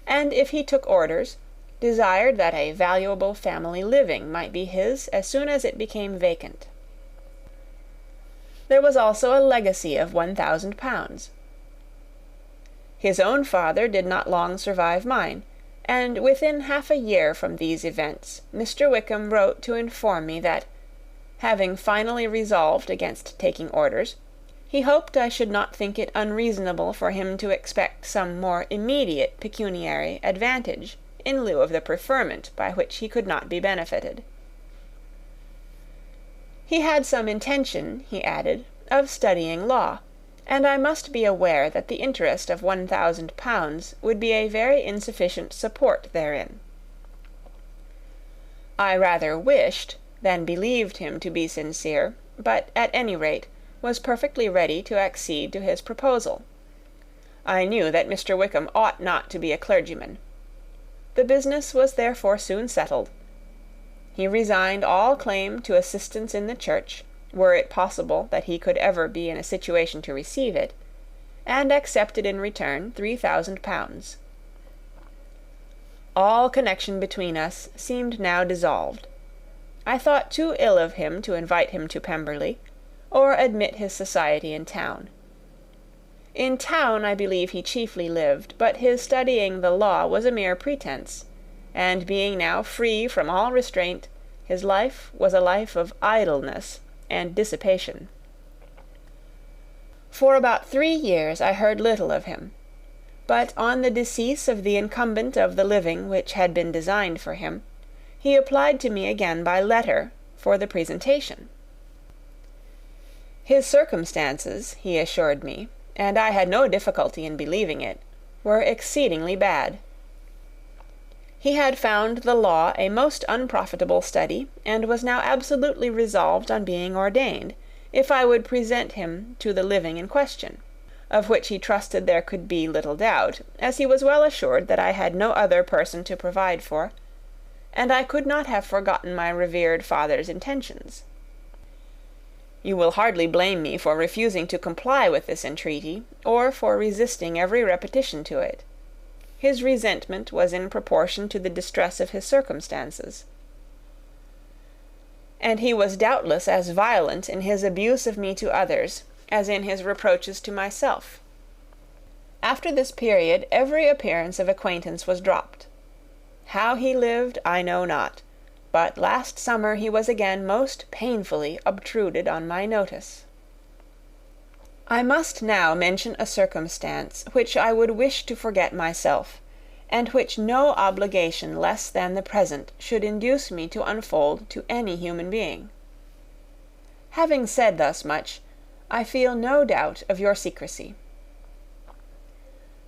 and if he took orders, desired that a valuable family living might be his as soon as it became vacant. There was also a legacy of £1,000. His own father did not long survive mine, and within half a year from these events Mr. Wickham wrote to inform me that, having finally resolved against taking orders, he hoped I should not think it unreasonable for him to expect some more immediate pecuniary advantage in lieu of the preferment by which he could not be benefited. He had some intention, he added, of studying law, and I must be aware that the interest of £1,000 would be a very insufficient support therein. I rather wished than believed him to be sincere, but at any rate was perfectly ready to accede to his proposal. I knew that Mr. Wickham ought not to be a clergyman. The business was therefore soon settled. He resigned all claim to assistance in the church, were it possible that he could ever be in a situation to receive it, and accepted in return £3,000. All connection between us seemed now dissolved. I thought too ill of him to invite him to Pemberley, or admit his society in town. In town I believe he chiefly lived, but his studying the law was a mere pretence, and being now free from all restraint, his life was a life of idleness and dissipation. For about 3 years I heard little of him, but on the decease of the incumbent of the living which had been designed for him, he applied to me again by letter for the presentation. His circumstances, he assured me, and I had no difficulty in believing it, were exceedingly bad. He had found the law a most unprofitable study, and was now absolutely resolved on being ordained, if I would present him to the living in question, of which he trusted there could be little doubt, as he was well assured that I had no other person to provide for, and I could not have forgotten my revered father's intentions. You will hardly blame me for refusing to comply with this entreaty, or for resisting every repetition to it. His resentment was in proportion to the distress of his circumstances, and he was doubtless as violent in his abuse of me to others as in his reproaches to myself. After this period every appearance of acquaintance was dropped. How he lived I know not, but last summer he was again most painfully obtruded on my notice. I must now mention a circumstance which I would wish to forget myself, and which no obligation less than the present should induce me to unfold to any human being. Having said thus much, I feel no doubt of your secrecy.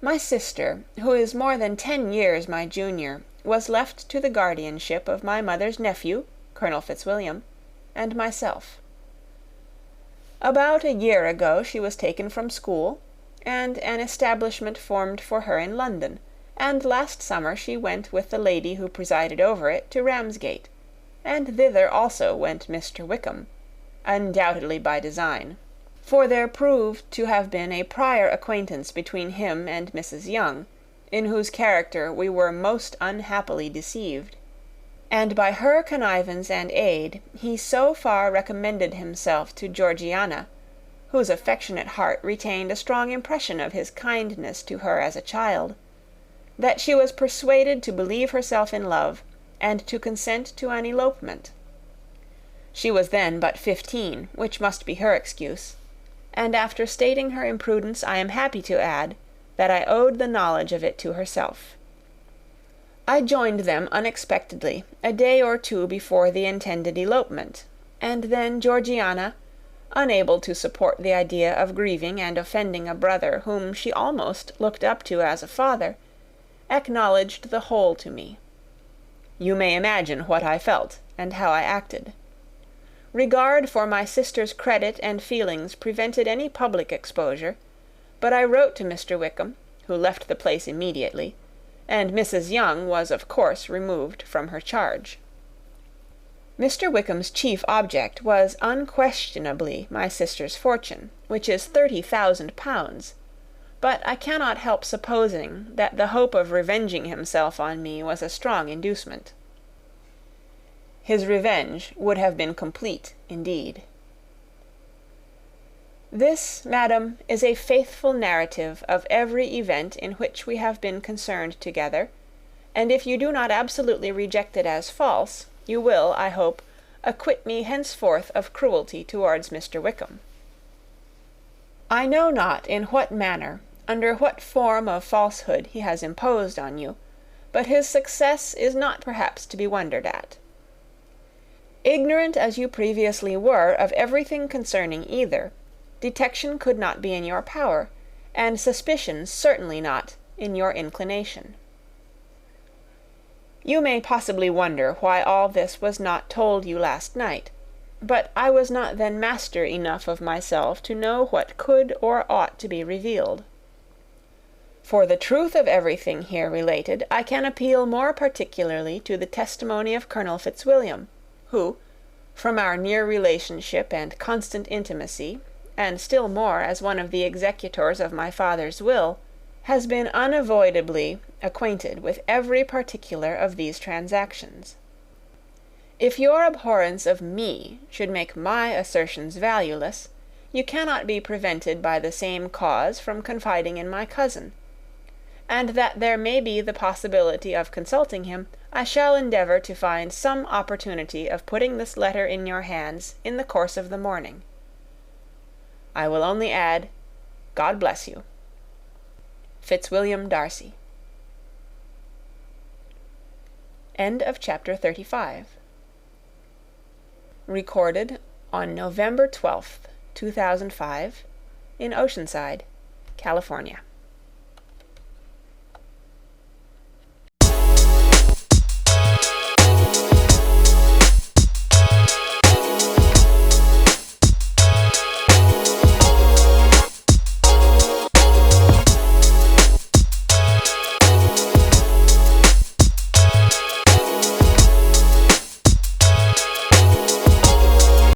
My sister, who is more than 10 years my junior, was left to the guardianship of my mother's nephew, Colonel Fitzwilliam, and myself. About a year ago she was taken from school, and an establishment formed for her in London, and last summer she went with the lady who presided over it to Ramsgate, and thither also went Mr. Wickham, undoubtedly by design, for there proved to have been a prior acquaintance between him and Mrs. Young, in whose character we were most unhappily deceived, and by her connivance and aid he so far recommended himself to Georgiana, whose affectionate heart retained a strong impression of his kindness to her as a child, that she was persuaded to believe herself in love, and to consent to an elopement. She was then but 15, which must be her excuse, and after stating her imprudence I am happy to add that I owed the knowledge of it to herself. I joined them unexpectedly a day or two before the intended elopement, and then Georgiana, unable to support the idea of grieving and offending a brother whom she almost looked up to as a father, acknowledged the whole to me. You may imagine what I felt, and how I acted. Regard for my sister's credit and feelings prevented any public exposure, but I wrote to Mr. Wickham, who left the place immediately, and Mrs. Young was of course removed from her charge. Mr. Wickham's chief object was unquestionably my sister's fortune, which is 30,000 pounds, but I cannot help supposing that the hope of revenging himself on me was a strong inducement. His revenge would have been complete indeed. This, madam, is a faithful narrative of every event in which we have been concerned together, and if you do not absolutely reject it as false, you will, I hope, acquit me henceforth of cruelty towards Mr. Wickham. I know not in what manner, under what form of falsehood he has imposed on you, but his success is not perhaps to be wondered at. Ignorant as you previously were of everything concerning either, detection could not be in your power, and suspicion certainly not in your inclination. You may possibly wonder why all this was not told you last night, but I was not then master enough of myself to know what could or ought to be revealed. For the truth of everything here related, I can appeal more particularly to the testimony of Colonel Fitzwilliam, who, from our near relationship and constant intimacy, and still more as one of the executors of my father's will, has been unavoidably acquainted with every particular of these transactions. If your abhorrence of me should make my assertions valueless, you cannot be prevented by the same cause from confiding in my cousin, and that there may be the possibility of consulting him, I shall endeavour to find some opportunity of putting this letter in your hands in the course of the morning. I will only add, God bless you. Fitzwilliam Darcy. End of chapter 35. Recorded on November 12th, 2005, in Oceanside, California.